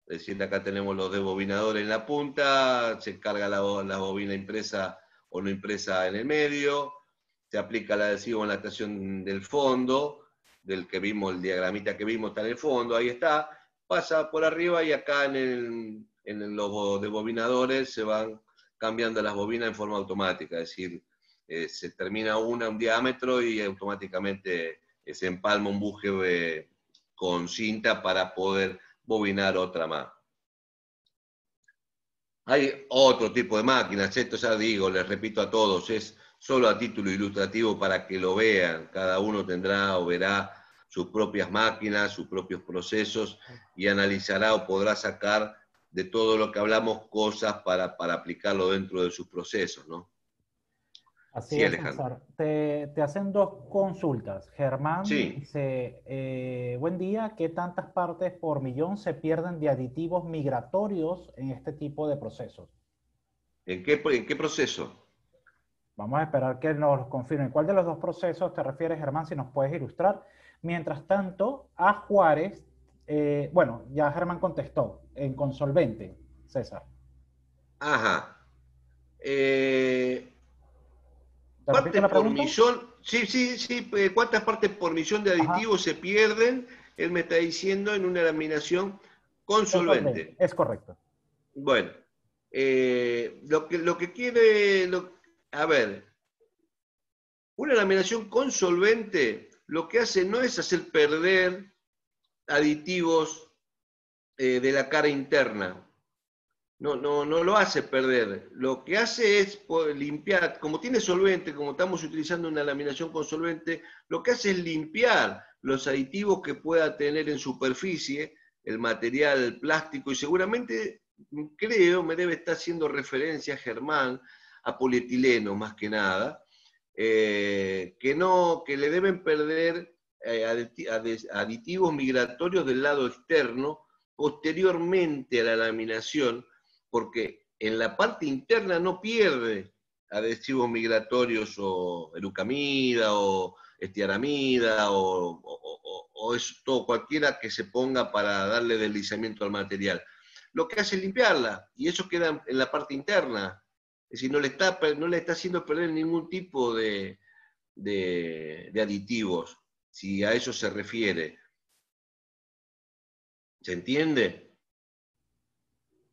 Es decir, acá tenemos los desbobinadores en la punta, se carga la bobina impresa o no impresa en el medio, se aplica el adhesivo en la estación del fondo, del que vimos, el diagramita que vimos está en el fondo, ahí está, pasa por arriba y acá en los desbobinadores se van cambiando las bobinas en forma automática, es decir, se termina un diámetro y automáticamente se empalma un buje con cinta para poder bobinar otra más. Hay otro tipo de máquinas, esto ya digo, les repito a todos, es solo a título ilustrativo para que lo vean. Cada uno tendrá o verá sus propias máquinas, sus propios procesos y analizará o podrá sacar de todo lo que hablamos cosas para aplicarlo dentro de sus procesos, ¿no? Así Sí, es, Alejandro. César. Te hacen dos consultas. Germán Sí. dice, buen día, ¿qué tantas partes por millón se pierden de aditivos migratorios en este tipo de procesos? ¿En qué proceso? Vamos a esperar que nos confirmen. ¿Cuál de los dos procesos te refieres, Germán, si nos puedes ilustrar? Mientras tanto, a Juárez, bueno, ya Germán contestó, en consolvente, César. Ajá. ¿Te repito Partes la por pregunta? millón, sí, ¿cuántas partes por millón de Ajá. aditivos se pierden él me está diciendo en una laminación con Con solvente, solvente. es correcto. Bueno, lo que quiere, a ver, una laminación con solvente lo que hace no es hacer perder aditivos de la cara interna. No lo hace perder. Lo que hace es limpiar, como tiene solvente, como estamos utilizando una laminación con solvente, lo que hace es limpiar los aditivos que pueda tener en superficie el material plástico, y seguramente, creo, me debe estar haciendo referencia Germán a polietileno más que nada, que le deben perder aditivos migratorios del lado externo posteriormente a la laminación, porque en la parte interna no pierde adhesivos migratorios o erucamida o estiaramida o es todo cualquiera que se ponga para darle deslizamiento al material. Lo que hace es limpiarla, y eso queda en la parte interna. Es decir, no le está haciendo perder ningún tipo de aditivos, si a eso se refiere. ¿Se entiende?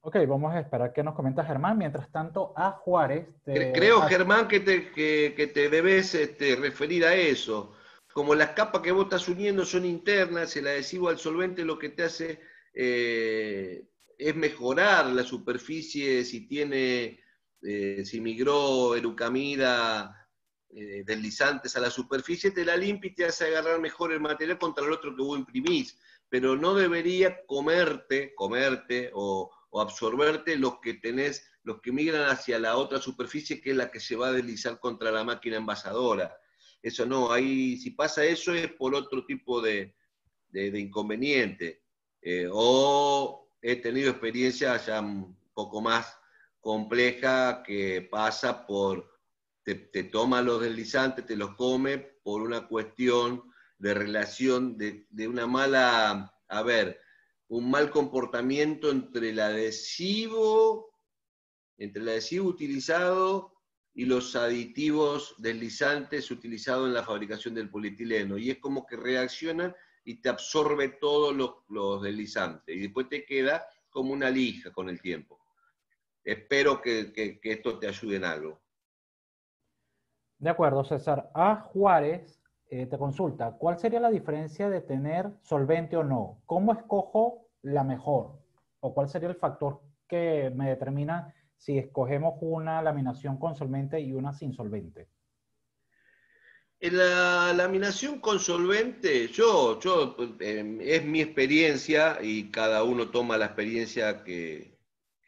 Ok, vamos a esperar que nos comenta Germán. Mientras tanto, a Juárez, Creo, Germán, que te debes referir a eso. Como las capas que vos estás uniendo son internas, el adhesivo al solvente lo que te hace es mejorar la superficie si tiene, si migró erucamida, deslizantes a la superficie, te la limpia y te hace agarrar mejor el material contra el otro que vos imprimís. Pero no debería comerte o absorberte los que tenés, los que migran hacia la otra superficie, que es la que se va a deslizar contra la máquina envasadora. Eso no, ahí si pasa eso es por otro tipo de inconveniente. O he tenido experiencia ya un poco más compleja que pasa por, te toma los deslizantes, te los come por una cuestión de relación, de una mala, a ver, un mal comportamiento entre el adhesivo utilizado y los aditivos deslizantes utilizados en la fabricación del polietileno. Y es como que reaccionan y te absorbe todos los deslizantes. Y después te queda como una lija con el tiempo. Espero que esto te ayude en algo. de acuerdo, César. A Juárez te consulta, ¿cuál sería la diferencia de tener solvente o no? ¿Cómo escojo la mejor? ¿O cuál sería el factor que me determina si escogemos una laminación con solvente y una sin solvente? En la laminación con solvente, es mi experiencia y cada uno toma la experiencia que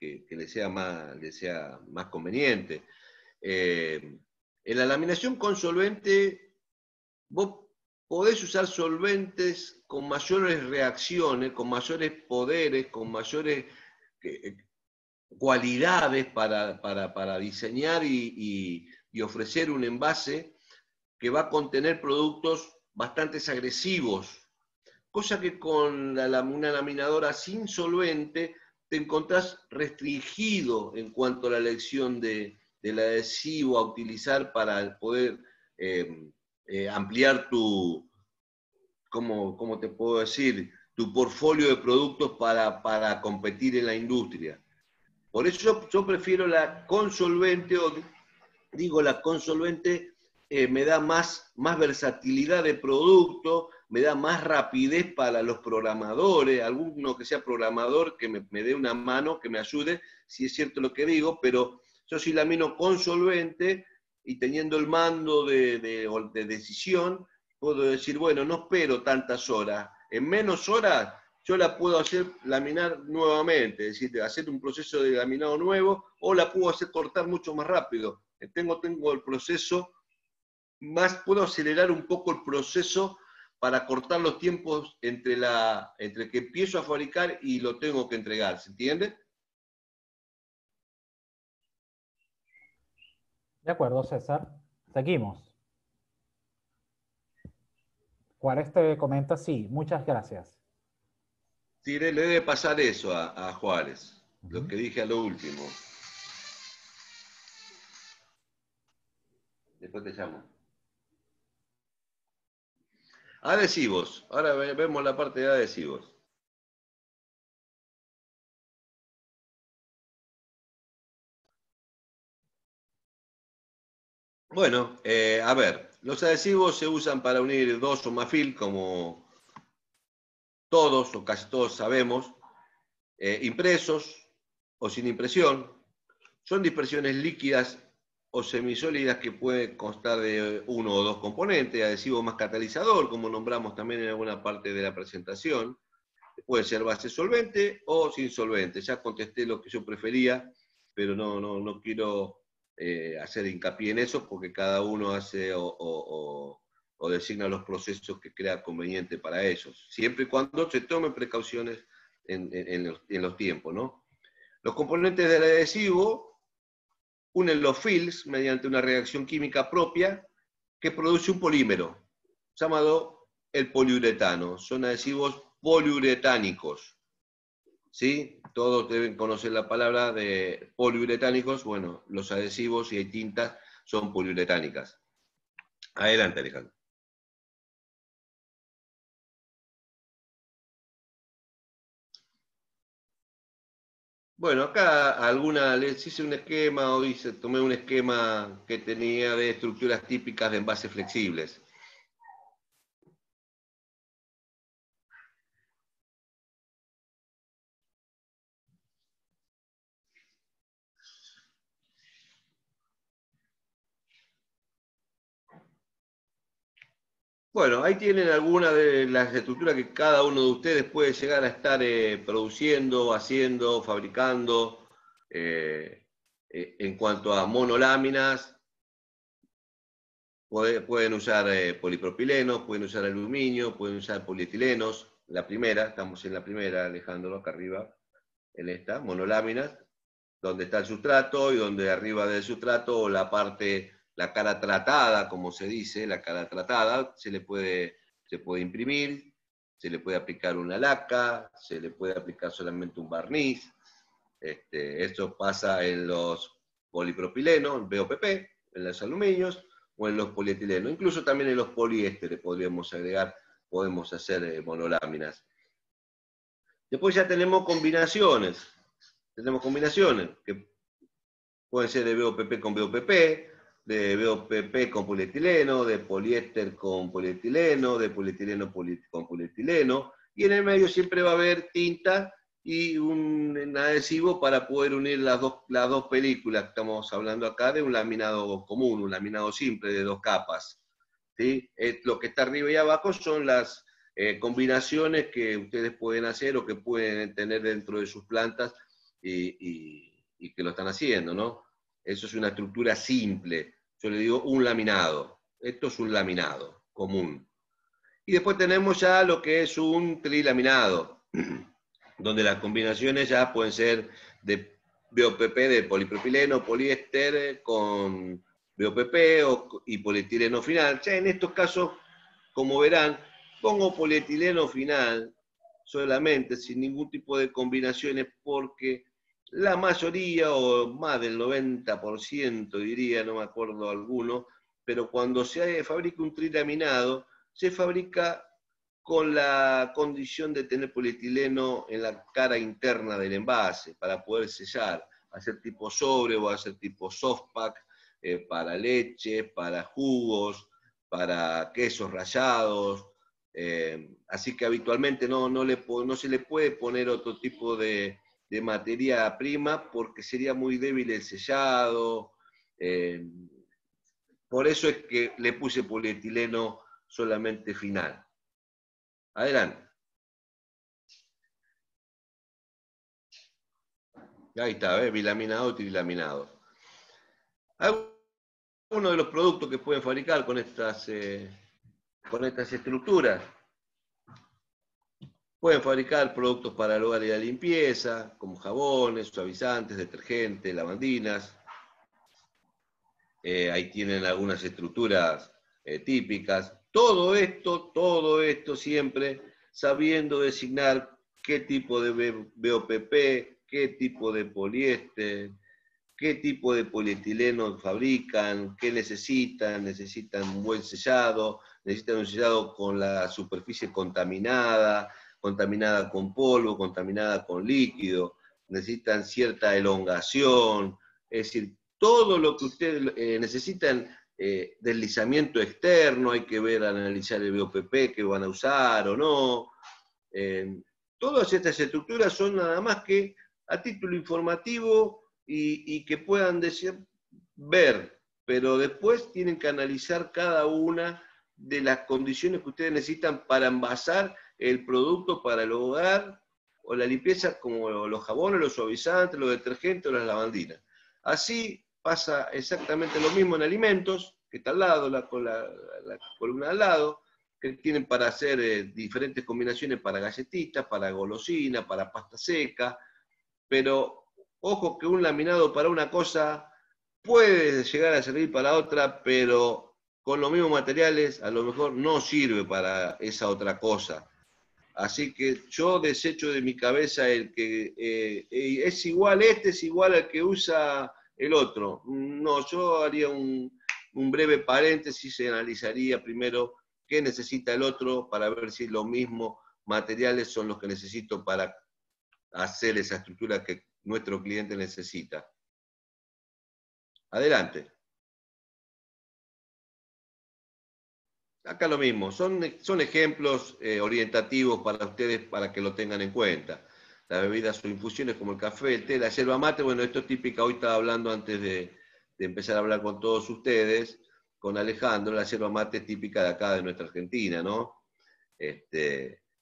le sea más conveniente. En la laminación con solvente, vos podés usar solventes con mayores reacciones, con mayores poderes, con mayores eh, cualidades para diseñar y ofrecer un envase que va a contener productos bastante agresivos, cosa que con una laminadora sin solvente te encontrás restringido en cuanto a la elección del adhesivo a utilizar para poder ampliar ¿cómo te puedo decir? Tu portfolio de productos para competir en la industria. Por eso yo prefiero la con solvente, o digo la con solvente, me da más versatilidad de producto, me da más rapidez para los programadores, alguno que sea programador que me dé una mano, que me ayude, si es cierto lo que digo, pero yo si lamino con solvente y teniendo el mando de decisión, puedo decir, bueno, no espero tantas horas, en menos horas yo la puedo hacer laminar nuevamente, es decir, hacer un proceso de laminado nuevo, o la puedo hacer cortar mucho más rápido. Tengo el proceso puedo acelerar un poco el proceso para cortar los tiempos entre que empiezo a fabricar y lo tengo que entregar, ¿se entiende? De acuerdo, César. Seguimos. Juárez te comenta, sí, muchas gracias. Sí, le debe pasar eso a Juárez, lo Ujú. que dije a lo último. Después te llamo. Adhesivos. Ahora vemos la parte de adhesivos. Bueno, a ver, los adhesivos se usan para unir dos o más film, como todos o casi todos sabemos, impresos o sin impresión. Son dispersiones líquidas o semisólidas que pueden constar de uno o dos componentes, adhesivo más catalizador, como nombramos también en alguna parte de la presentación. Puede ser base solvente o sin solvente. Ya contesté lo que yo prefería, pero no quiero hacer hincapié en eso porque cada uno hace o designa los procesos que crea conveniente para ellos, siempre y cuando se tomen precauciones en los tiempos, ¿no? Los componentes del adhesivo unen los films mediante una reacción química propia que produce un polímero llamado el poliuretano. Son adhesivos poliuretánicos. ¿Sí? Todos deben conocer la palabra de poliuretánicos. Bueno, los adhesivos y hay tintas son poliuretánicas. Adelante, Alejandro. Bueno, acá les hice un esquema, o tomé un esquema que tenía de estructuras típicas de envases flexibles. Bueno, ahí tienen algunas de las estructuras que cada uno de ustedes puede llegar a estar produciendo, haciendo, fabricando. En cuanto a monoláminas, pueden usar polipropileno, pueden usar aluminio, pueden usar polietilenos. La primera, estamos en la primera, Alejandro, acá arriba, en esta, monoláminas, donde está el sustrato y donde arriba del sustrato, o la parte, la cara tratada, como se dice, la cara tratada, se puede imprimir, se le puede aplicar una laca, se le puede aplicar solamente un barniz. Esto pasa en los polipropilenos, en BOPP, en los aluminios o en los polietilenos. Incluso también en los poliésteres podríamos agregar, podemos hacer monoláminas. Después ya tenemos combinaciones. Tenemos combinaciones que pueden ser de BOPP con BOPP, de BOPP con polietileno, de poliéster con polietileno, de polietileno con polietileno, y en el medio siempre va a haber tinta y un adhesivo para poder unir las dos películas. Estamos hablando acá de un laminado común, un laminado simple de dos capas. ¿Sí? Lo que está arriba y abajo son las combinaciones que ustedes pueden hacer o que pueden tener dentro de sus plantas y que lo están haciendo, ¿no? Eso es una estructura simple. Yo le digo un laminado. Esto es un laminado común. Y después tenemos ya lo que es un trilaminado, donde las combinaciones ya pueden ser de BOPP, de polipropileno, poliéster, con BOPP y polietileno final. Ya en estos casos, como verán, pongo polietileno final solamente, sin ningún tipo de combinaciones, porque la mayoría, o más del 90% diría, no me acuerdo alguno, pero cuando se fabrica un trilaminado, se fabrica con la condición de tener polietileno en la cara interna del envase para poder sellar, hacer tipo sobre o hacer tipo soft pack, para leche, para jugos, para quesos rallados. Así que habitualmente no se le puede poner otro tipo de materia prima porque sería muy débil el sellado. Por eso es que le puse polietileno solamente final. Adelante. Ahí está, bilaminado y trilaminado. Algunos de los productos que pueden fabricar con estas estructuras. Pueden fabricar productos para el hogar y la limpieza, como jabones, suavizantes, detergentes, lavandinas. Ahí tienen algunas estructuras típicas. Todo esto siempre sabiendo designar qué tipo de BOPP, qué tipo de poliéster, qué tipo de polietileno fabrican, qué necesitan un buen sellado, necesitan un sellado con la superficie contaminada, contaminada con polvo, contaminada con líquido, necesitan cierta elongación, es decir, todo lo que ustedes necesitan, deslizamiento externo, hay que ver, analizar el BOPP que van a usar o no. Todas estas estructuras son nada más que a título informativo y que puedan decir, ver, pero después tienen que analizar cada una de las condiciones que ustedes necesitan para envasar el producto para el hogar o la limpieza, como los jabones, los suavizantes, los detergentes o las lavandinas. Así pasa exactamente lo mismo en alimentos, que está al lado, la columna al lado, que tienen para hacer diferentes combinaciones para galletitas, para golosinas, para pasta seca, pero ojo que un laminado para una cosa puede llegar a servir para otra, pero con los mismos materiales a lo mejor no sirve para esa otra cosa. Así que yo desecho de mi cabeza el que es igual, este es igual al que usa el otro. No, yo haría un breve paréntesis y analizaría primero qué necesita el otro para ver si los mismos materiales son los que necesito para hacer esa estructura que nuestro cliente necesita. Adelante. Acá lo mismo, son ejemplos orientativos para ustedes para que lo tengan en cuenta. Las bebidas o infusiones como el café, el té, la yerba mate, bueno, esto es típica, hoy estaba hablando antes de empezar a hablar con todos ustedes, con Alejandro, la yerba mate es típica de acá, de nuestra Argentina, ¿no?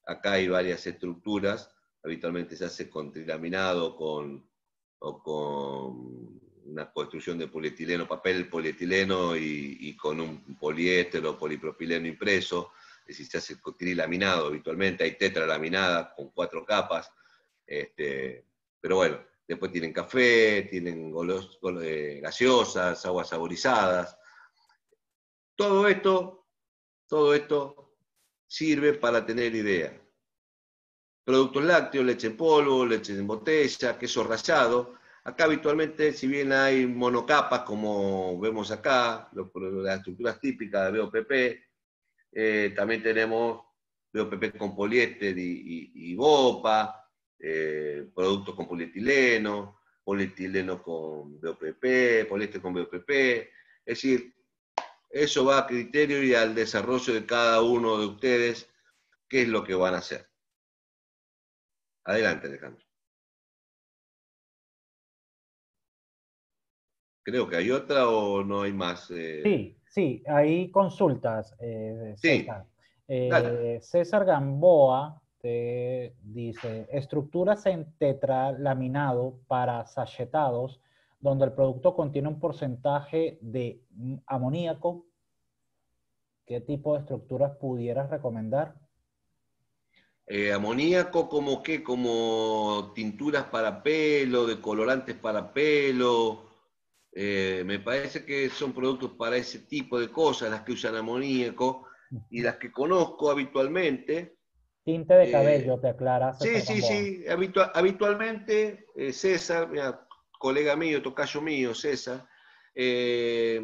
Acá hay varias estructuras, habitualmente se hace con trilaminado o con una construcción de polietileno, papel polietileno y con un poliéster o polipropileno impreso, es decir, se hace trilaminado habitualmente, hay tetralaminada con 4 capas, pero bueno, después tienen café, tienen gaseosas, aguas saborizadas, todo esto sirve para tener idea. Productos lácteos, leche en polvo, leche en botella, queso rallado. Acá habitualmente, si bien hay monocapas, como vemos acá, las estructuras típicas de BOPP, también tenemos BOPP con poliéster y BOPA, productos con polietileno, polietileno con BOPP, poliéster con BOPP. Es decir, eso va a criterio y al desarrollo de cada uno de ustedes, qué es lo que van a hacer. Adelante, Alejandro. Creo que hay otra o no hay más. Sí, hay consultas, Sí, César. dale. César Gamboa te dice, estructuras en tetralaminado para sachetados, donde el producto contiene un porcentaje de amoníaco. ¿Qué tipo de estructuras pudieras recomendar? Amoníaco, ¿como qué? Como tinturas para pelo, decolorantes para pelo. Me parece que son productos para ese tipo de cosas las que usan amoníaco y las que conozco habitualmente. Tinte de eh, cabello, te aclara sí, César sí, Gamboa. sí, habitualmente César, mira, colega mío, tocayo mío, César, eh,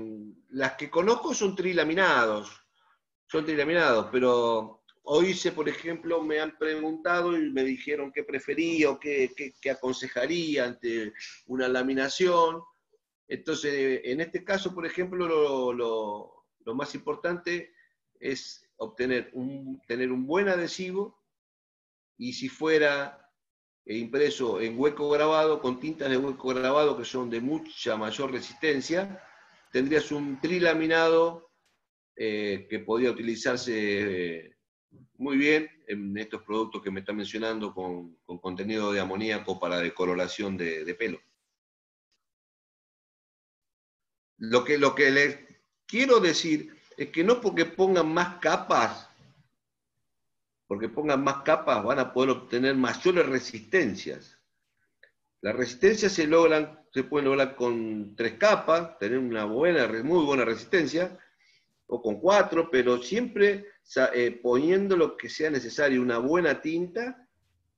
las que conozco son trilaminados, pero hoy hice, por ejemplo, me han preguntado y me dijeron qué prefería o qué aconsejaría ante una laminación. Entonces, en este caso, por ejemplo, lo más importante es tener un buen adhesivo y si fuera impreso en hueco grabado, con tintas de hueco grabado que son de mucha mayor resistencia, tendrías un trilaminado que podría utilizarse muy bien en estos productos que me está mencionando con contenido de amoníaco para decoloración de pelo. Lo que les quiero decir es que no porque pongan más capas van a poder obtener mayores resistencias. Las resistencias se pueden lograr con 3 capas, tener una muy buena resistencia, o con 4, pero siempre poniendo lo que sea necesario, una buena tinta,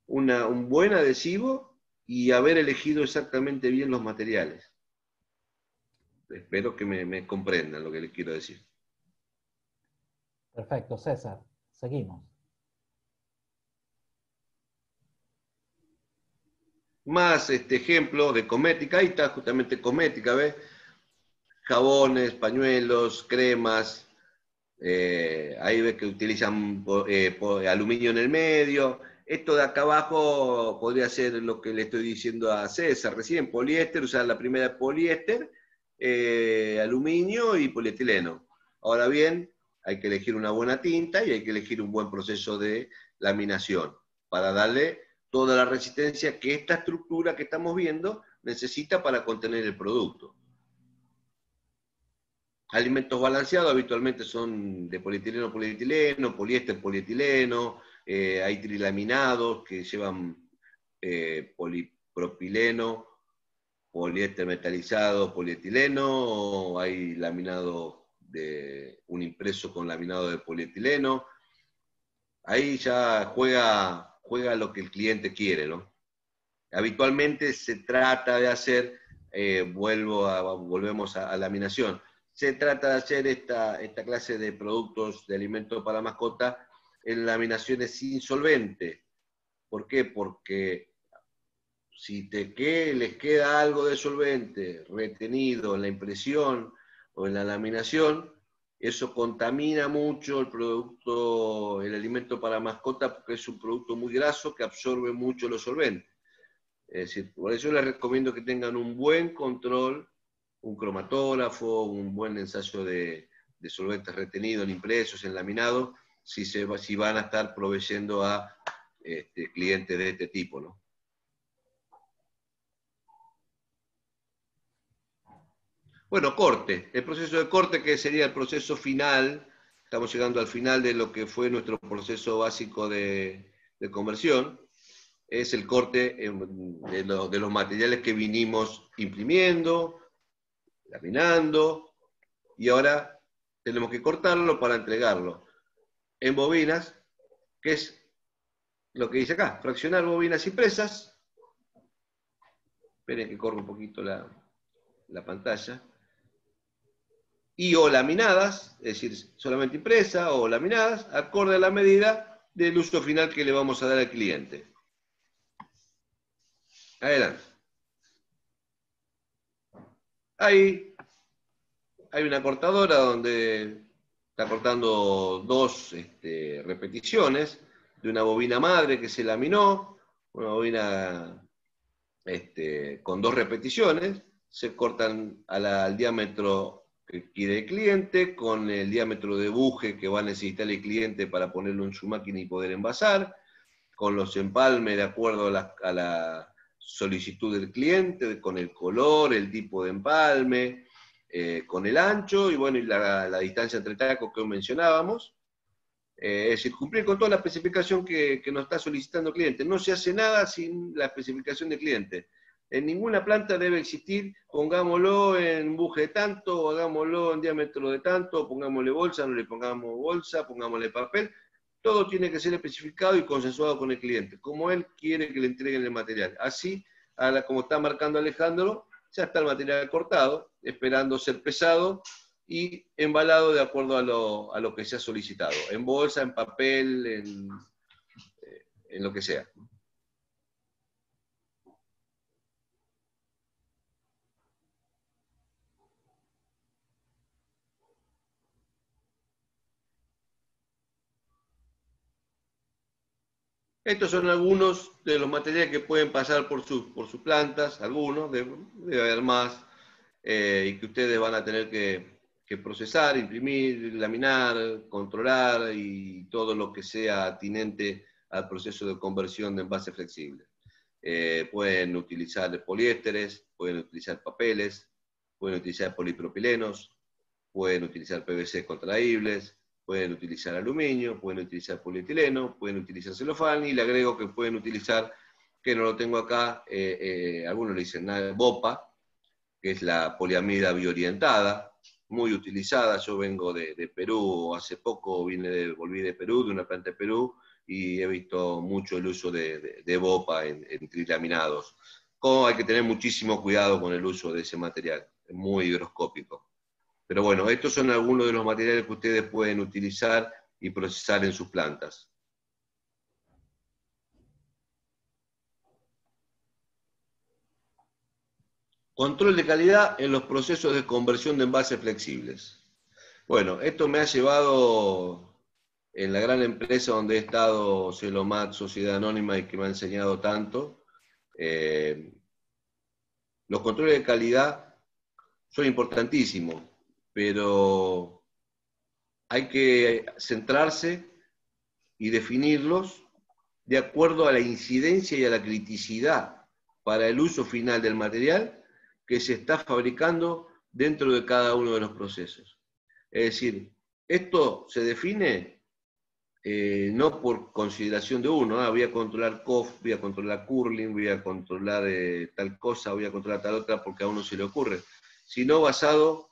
un buen adhesivo y haber elegido exactamente bien los materiales. Espero que me comprendan lo que les quiero decir. Perfecto, César. Seguimos. Más ejemplo de cosmética, ahí está justamente cosmética, ¿ves? Jabones, pañuelos, cremas, ahí ves que utilizan aluminio en el medio. Esto de acá abajo podría ser lo que le estoy diciendo a César recién, poliéster, usar la primera poliéster, aluminio y polietileno. Ahora bien, hay que elegir una buena tinta y hay que elegir un buen proceso de laminación para darle toda la resistencia que esta estructura que estamos viendo necesita para contener el producto. Alimentos balanceados habitualmente son de polietileno, polietileno, poliéster, polietileno, hay trilaminados que llevan polipropileno, poliéster metalizado, polietileno, hay laminado de un impreso con laminado de polietileno. Ahí ya juega lo que el cliente quiere, ¿no? Habitualmente se trata de hacer, volvemos a laminación, se trata de hacer esta clase de productos de alimentos para mascota en laminaciones sin solvente. ¿Por qué? Porque si les queda algo de solvente retenido en la impresión o en la laminación, eso contamina mucho el producto, el alimento para mascota, porque es un producto muy graso que absorbe mucho los solventes. Es decir, por eso les recomiendo que tengan un buen control, un cromatógrafo, un buen ensayo de solventes retenidos en impresos, en laminado, si van a estar proveyendo a clientes de este tipo, ¿no? Bueno, corte. El proceso de corte, que sería el proceso final, estamos llegando al final de lo que fue nuestro proceso básico de conversión, es el corte de los materiales que vinimos imprimiendo, laminando, y ahora tenemos que cortarlo para entregarlo en bobinas, que es lo que dice acá, fraccionar bobinas impresas. Esperen que corra un poquito la pantalla. Y o laminadas, es decir, solamente impresa o laminadas, acorde a la medida del uso final que le vamos a dar al cliente. Adelante. Ahí hay una cortadora donde está cortando dos repeticiones de una bobina madre que se laminó, una bobina con dos repeticiones, se cortan al diámetro que quiere el cliente, con el diámetro de buje que va a necesitar el cliente para ponerlo en su máquina y poder envasar, con los empalmes de acuerdo a la solicitud del cliente, con el color, el tipo de empalme, con el ancho y bueno, y la distancia entre tacos que mencionábamos. Es decir, cumplir con toda la especificación que nos está solicitando el cliente. No se hace nada sin la especificación del cliente. En ninguna planta debe existir, pongámoslo en buje de tanto, o hagámoslo en diámetro de tanto, pongámosle bolsa, no le pongamos bolsa, pongámosle papel. Todo tiene que ser especificado y consensuado con el cliente, como él quiere que le entreguen el material. Así, como está marcando Alejandro, ya está el material cortado, esperando ser pesado y embalado de acuerdo a lo que se ha solicitado, en bolsa, en papel, en lo que sea. Estos son algunos de los materiales que pueden pasar por sus plantas, algunos, debe haber más, y que ustedes van a tener que procesar, imprimir, laminar, controlar y todo lo que sea atinente al proceso de conversión de envase flexible. Pueden utilizar poliésteres, pueden utilizar papeles, pueden utilizar polipropilenos, pueden utilizar PVC contraíbles, pueden utilizar aluminio, pueden utilizar polietileno, pueden utilizar celofán, y le agrego que pueden utilizar, que no lo tengo acá, algunos le dicen BOPA, que es la poliamida bioorientada, muy utilizada. Yo vengo de Perú, hace poco volví de Perú, de una planta de Perú, y he visto mucho el uso de BOPA en trilaminados. Como hay que tener muchísimo cuidado con el uso de ese material, es muy higroscópico. Pero bueno, estos son algunos de los materiales que ustedes pueden utilizar y procesar en sus plantas. Control de calidad en los procesos de conversión de envases flexibles. Bueno, esto me ha llevado en la gran empresa donde he estado, Celomat, Sociedad Anónima, y que me ha enseñado tanto. Los controles de calidad son importantísimos, pero hay que centrarse y definirlos de acuerdo a la incidencia y a la criticidad para el uso final del material que se está fabricando dentro de cada uno de los procesos. Es decir, esto se define no por consideración de uno, voy a controlar COF, voy a controlar curling, voy a controlar tal cosa, voy a controlar tal otra, porque a uno se le ocurre, sino basado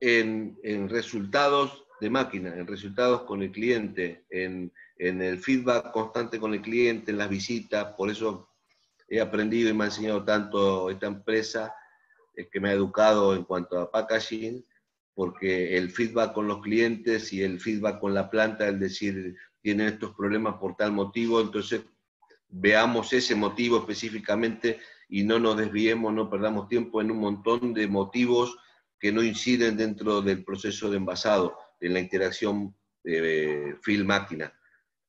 en resultados de máquina, en resultados con el cliente, en el feedback constante con el cliente, en las visitas. Por eso he aprendido y me ha enseñado tanto esta empresa, que me ha educado en cuanto a packaging, porque el feedback con los clientes y el feedback con la planta, es decir, tienen estos problemas por tal motivo, entonces veamos ese motivo específicamente y no nos desviemos, no perdamos tiempo en un montón de motivos que no inciden dentro del proceso de envasado, en la interacción fil-máquina.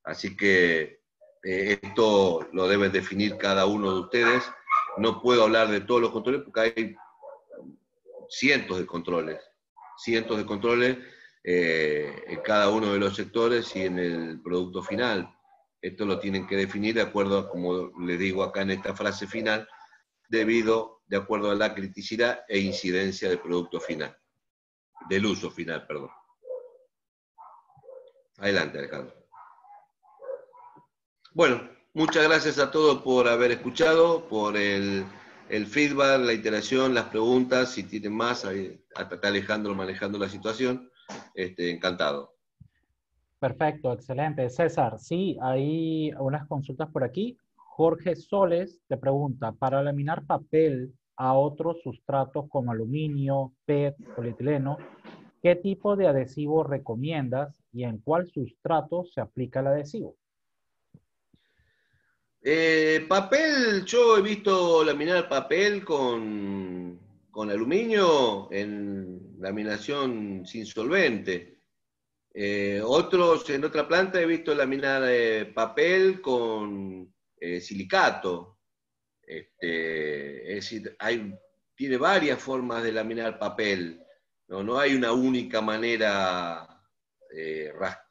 Así que esto lo deben definir cada uno de ustedes. No puedo hablar de todos los controles porque hay cientos de controles en cada uno de los sectores y en el producto final. Esto lo tienen que definir de acuerdo a, como les digo acá en esta frase final, de acuerdo a la criticidad e incidencia del producto final, del uso final, perdón. Adelante, Alejandro. Bueno, muchas gracias a todos por haber escuchado, por el feedback, la interacción, las preguntas. Si tienen más, ahí, hasta acá Alejandro manejando la situación. Encantado. Perfecto, excelente. César, sí, hay unas consultas por aquí. Jorge Soles te pregunta, para laminar papel a otros sustratos como aluminio, PET, polietileno, ¿qué tipo de adhesivo recomiendas y en cuál sustrato se aplica el adhesivo? Papel, yo he visto laminar papel con aluminio en laminación sin solvente. Otros, en otra planta he visto laminar papel con silicato. Es decir, tiene varias formas de laminar papel. No hay una única manera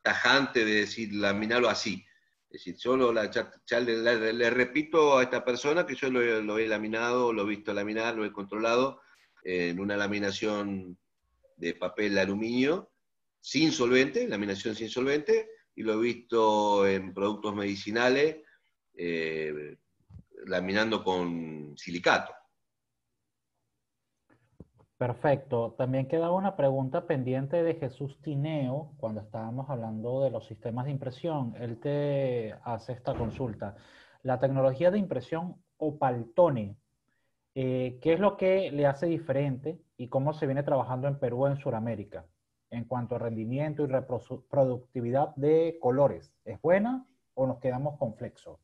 tajante de decir laminarlo así. Es decir, ya le repito a esta persona que yo lo he laminado, lo he visto laminar, lo he controlado en una laminación de papel aluminio sin solvente, laminación sin solvente, y lo he visto en productos medicinales laminando con silicato. Perfecto. También quedaba una pregunta pendiente de Jesús Tineo cuando estábamos hablando de los sistemas de impresión. Él te hace esta consulta. La tecnología de impresión Opaltone, ¿qué es lo que le hace diferente y cómo se viene trabajando en Perú, en Sudamérica, en cuanto a rendimiento y reproductividad de colores? ¿Es buena o nos quedamos con Flexo?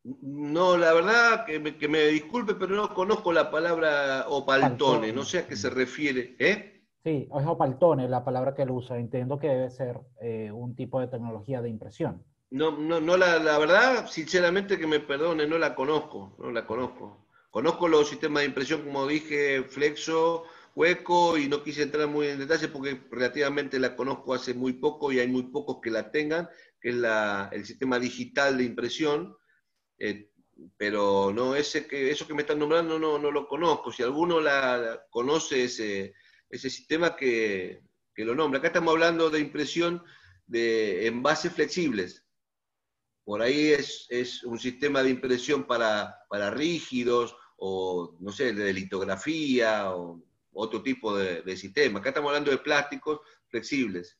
No, la verdad que me disculpe, pero no conozco la palabra opaltone, no Opaltone. sé a qué se refiere. ¿Eh? Sí, es Opaltone la palabra que él usa. Entiendo que debe ser un tipo de tecnología de impresión. No, la verdad, sinceramente que me perdone, no la conozco, no la conozco. Conozco los sistemas de impresión, como dije, Flexo, Hueco, y no quise entrar muy en detalle porque relativamente la conozco hace muy poco y hay muy pocos que la tengan, que es el sistema digital de impresión. Eh, pero no, eso que me están nombrando no lo conozco. Si alguno conoce ese sistema, que lo nombre. Acá estamos hablando de impresión de envases flexibles. Por ahí es un sistema de impresión para rígidos o, no sé, de litografía o otro tipo de sistema. Acá estamos hablando de plásticos flexibles.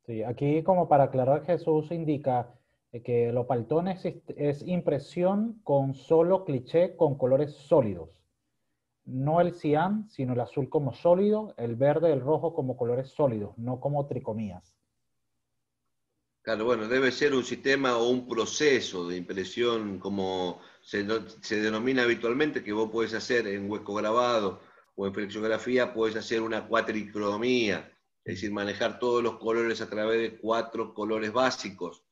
Sí, aquí como para aclarar, Jesús indica que el Opaltone es impresión con solo cliché con colores sólidos. No el cian, sino el azul como sólido, el verde y el rojo como colores sólidos, no como tricomías. Claro, bueno, debe ser un sistema o un proceso de impresión como se denomina habitualmente, que vos podés hacer en hueco grabado o en flexografía, podés hacer una cuatricromía, es decir, manejar todos los colores a través de 4 colores básicos,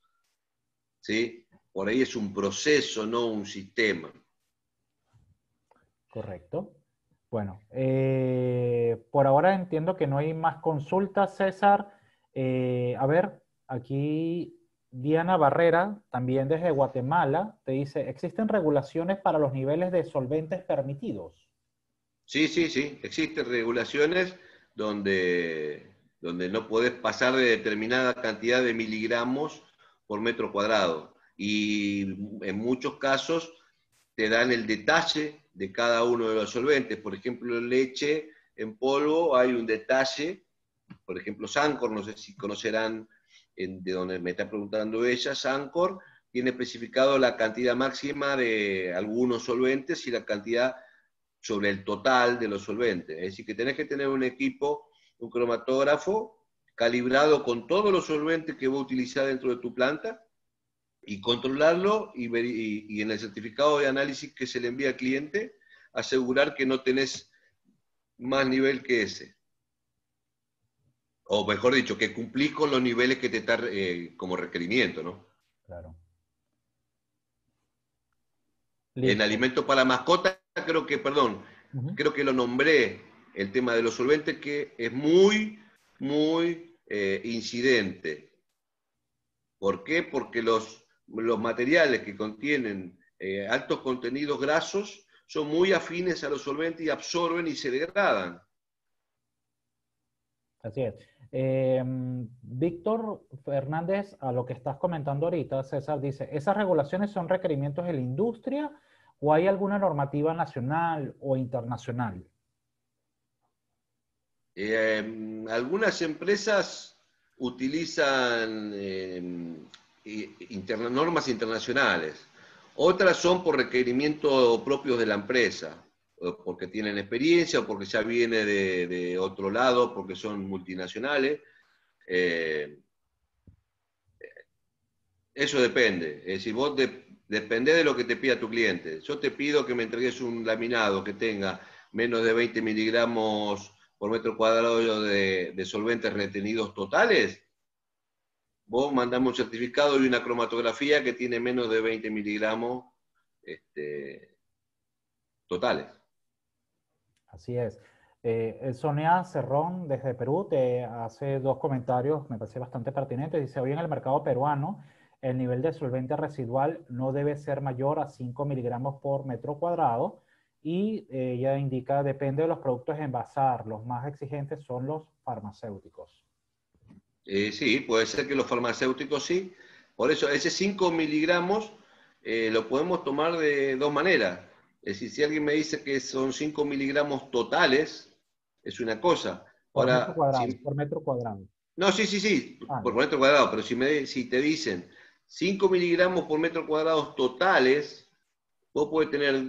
¿sí? Por ahí es un proceso, no un sistema. Correcto. Bueno, por ahora entiendo que no hay más consultas, César. A ver, aquí Diana Barrera, también desde Guatemala, te dice, ¿existen regulaciones para los niveles de solventes permitidos? Sí, sí, sí, existen regulaciones donde no podés pasar de determinada cantidad de miligramos por metro cuadrado. Y en muchos casos te dan el detalle de cada uno de los solventes. Por ejemplo, leche en polvo hay un detalle, por ejemplo, Sancor, no sé si conocerán de donde me está preguntando ella, Sancor tiene especificado la cantidad máxima de algunos solventes y la cantidad sobre el total de los solventes. Es decir, que tenés que tener un equipo, un cromatógrafo calibrado con todos los solventes que vos utilizás dentro de tu planta y controlarlo y en el certificado de análisis que se le envía al cliente, asegurar que no tenés más nivel que ese. O mejor dicho, que cumplís con los niveles que te está como requerimiento, ¿no? Claro. En Listo. alimentos para mascotas, creo que, perdón, Ujú. creo que lo nombré, el tema de los solventes, que es muy, muy incidente. ¿Por qué? Porque los materiales que contienen altos contenidos grasos son muy afines a los solventes y absorben y se degradan. Así es. Víctor Fernández, a lo que estás comentando ahorita, César dice, ¿esas regulaciones son requerimientos de la industria o hay alguna normativa nacional o internacional? Algunas empresas utilizan normas internacionales, otras son por requerimiento propios de la empresa, o porque tienen experiencia o porque ya viene de otro lado, porque son multinacionales. Eh, Eso depende. Es decir, depende de lo que te pida tu cliente. Yo te pido que me entregues un laminado que tenga menos de 20 miligramos por metro cuadrado de solventes retenidos totales. Vos mandame un certificado y una cromatografía que tiene menos de 20 miligramos este, totales. Así es. Sonia Cerrón, desde Perú, te hace dos comentarios, me parece bastante pertinentes. Dice, hoy en el mercado peruano, el nivel de solvente residual no debe ser mayor a 5 miligramos por metro cuadrado. Y ella indica, depende de los productos a envasar. Los más exigentes son los farmacéuticos. Sí, puede ser que los farmacéuticos sí. Por eso, ese 5 miligramos lo podemos tomar de dos maneras. Es decir, si alguien me dice que son 5 miligramos totales, es una cosa. Por metro Ahora, cuadrado, si, por metro cuadrado. no, sí, sí, sí, Ah, por ya. metro cuadrado, pero si te dicen 5 miligramos por metro cuadrado totales, vos podés tener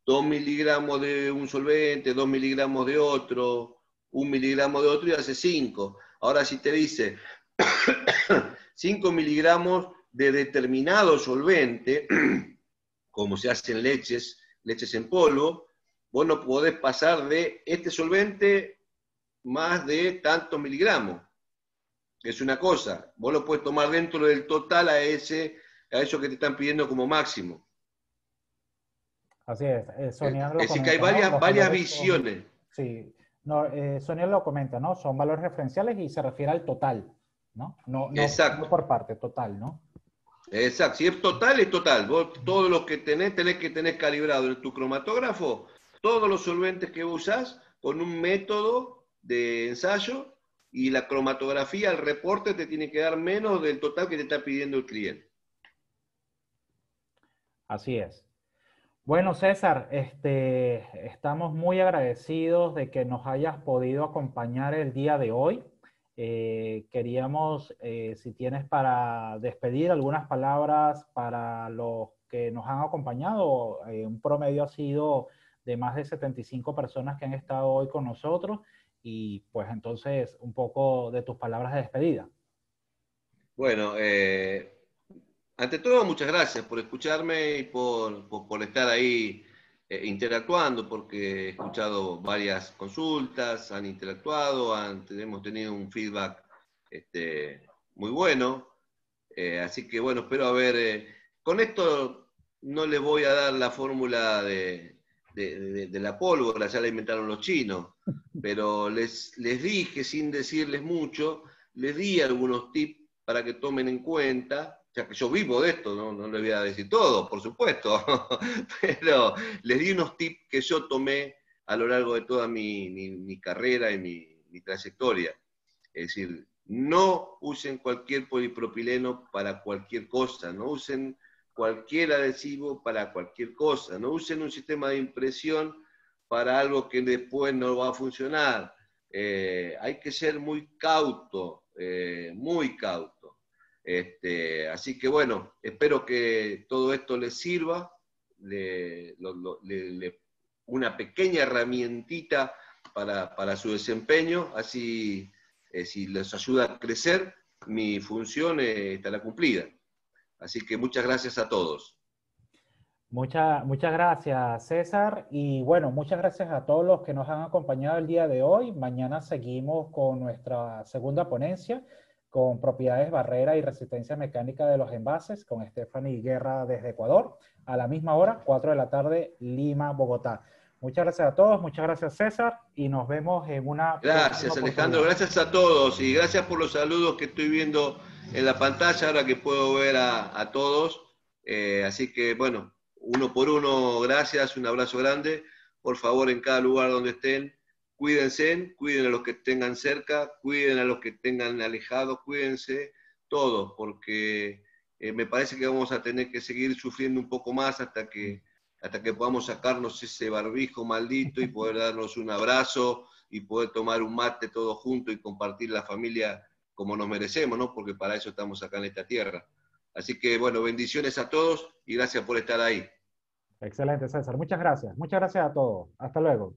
2 miligramos de un solvente, 2 miligramos de otro, 1 miligramo de otro y hace 5. Ahora si te dice 5 miligramos de determinado solvente, como se hace en leches en polvo, vos no podés pasar de este solvente más de tantos miligramos. Es una cosa, vos lo podés tomar dentro del total a eso que te están pidiendo como máximo. Así es. Es Sonia lo decir, que hay comenta, ¿no? Los varias valores son, visiones. sí, no, Sonia lo comenta, ¿no? Son valores referenciales y se refiere al total, ¿no? No, no, no Exacto, por parte, total, ¿no? exacto. Si es total, es total. Vos todos los que tenés que tener calibrado en tu cromatógrafo, todos los solventes que vos usás con un método de ensayo y la cromatografía, el reporte te tiene que dar menos del total que te está pidiendo el cliente. Así es. Bueno, César, estamos muy agradecidos de que nos hayas podido acompañar el día de hoy. Queríamos, si tienes para despedir algunas palabras para los que nos han acompañado, un promedio ha sido de más de 75 personas que han estado hoy con nosotros y pues entonces un poco de tus palabras de despedida. Bueno, ante todo, muchas gracias por escucharme y por estar ahí interactuando, porque he escuchado varias consultas, han interactuado, hemos tenido un feedback muy bueno. Así que bueno, espero haber... con esto no les voy a dar la fórmula de la pólvora, ya la inventaron los chinos, pero les dije, sin decirles mucho, les di algunos tips para que tomen en cuenta, ya que yo vivo de esto, no les voy a decir todo, por supuesto, pero les di unos tips que yo tomé a lo largo de toda mi carrera y mi trayectoria. Es decir, no usen cualquier polipropileno para cualquier cosa, no usen cualquier adhesivo para cualquier cosa, no usen un sistema de impresión para algo que después no va a funcionar. Hay que ser muy cauto, muy cauto. Así que bueno, espero que todo esto les sirva, una pequeña herramientita para su desempeño, así si les ayuda a crecer, mi función estará cumplida. Así que muchas gracias a todos. Muchas gracias, César. Y bueno, muchas gracias a todos los que nos han acompañado el día de hoy. Mañana seguimos con nuestra segunda ponencia con propiedades barrera y resistencia mecánica de los envases con Stephanie Guerra desde Ecuador a la misma hora, 4 de la tarde, Lima, Bogotá. Muchas gracias a todos, muchas gracias, César, y nos vemos en una próxima Gracias, Alejandro. oportunidad. Gracias a todos y gracias por los saludos que estoy viendo en la pantalla ahora que puedo ver a todos. Así que, bueno, uno por uno, gracias, un abrazo grande. Por favor, en cada lugar donde estén, cuídense, cuiden a los que tengan cerca, cuiden a los que tengan alejados, cuídense todos, porque me parece que vamos a tener que seguir sufriendo un poco más hasta que podamos sacarnos ese barbijo maldito y poder darnos un abrazo y poder tomar un mate todos juntos y compartir la familia como nos merecemos, ¿no? Porque para eso estamos acá en esta tierra. Así que, bueno, bendiciones a todos y gracias por estar ahí. Excelente, César. Muchas gracias. Muchas gracias a todos. Hasta luego.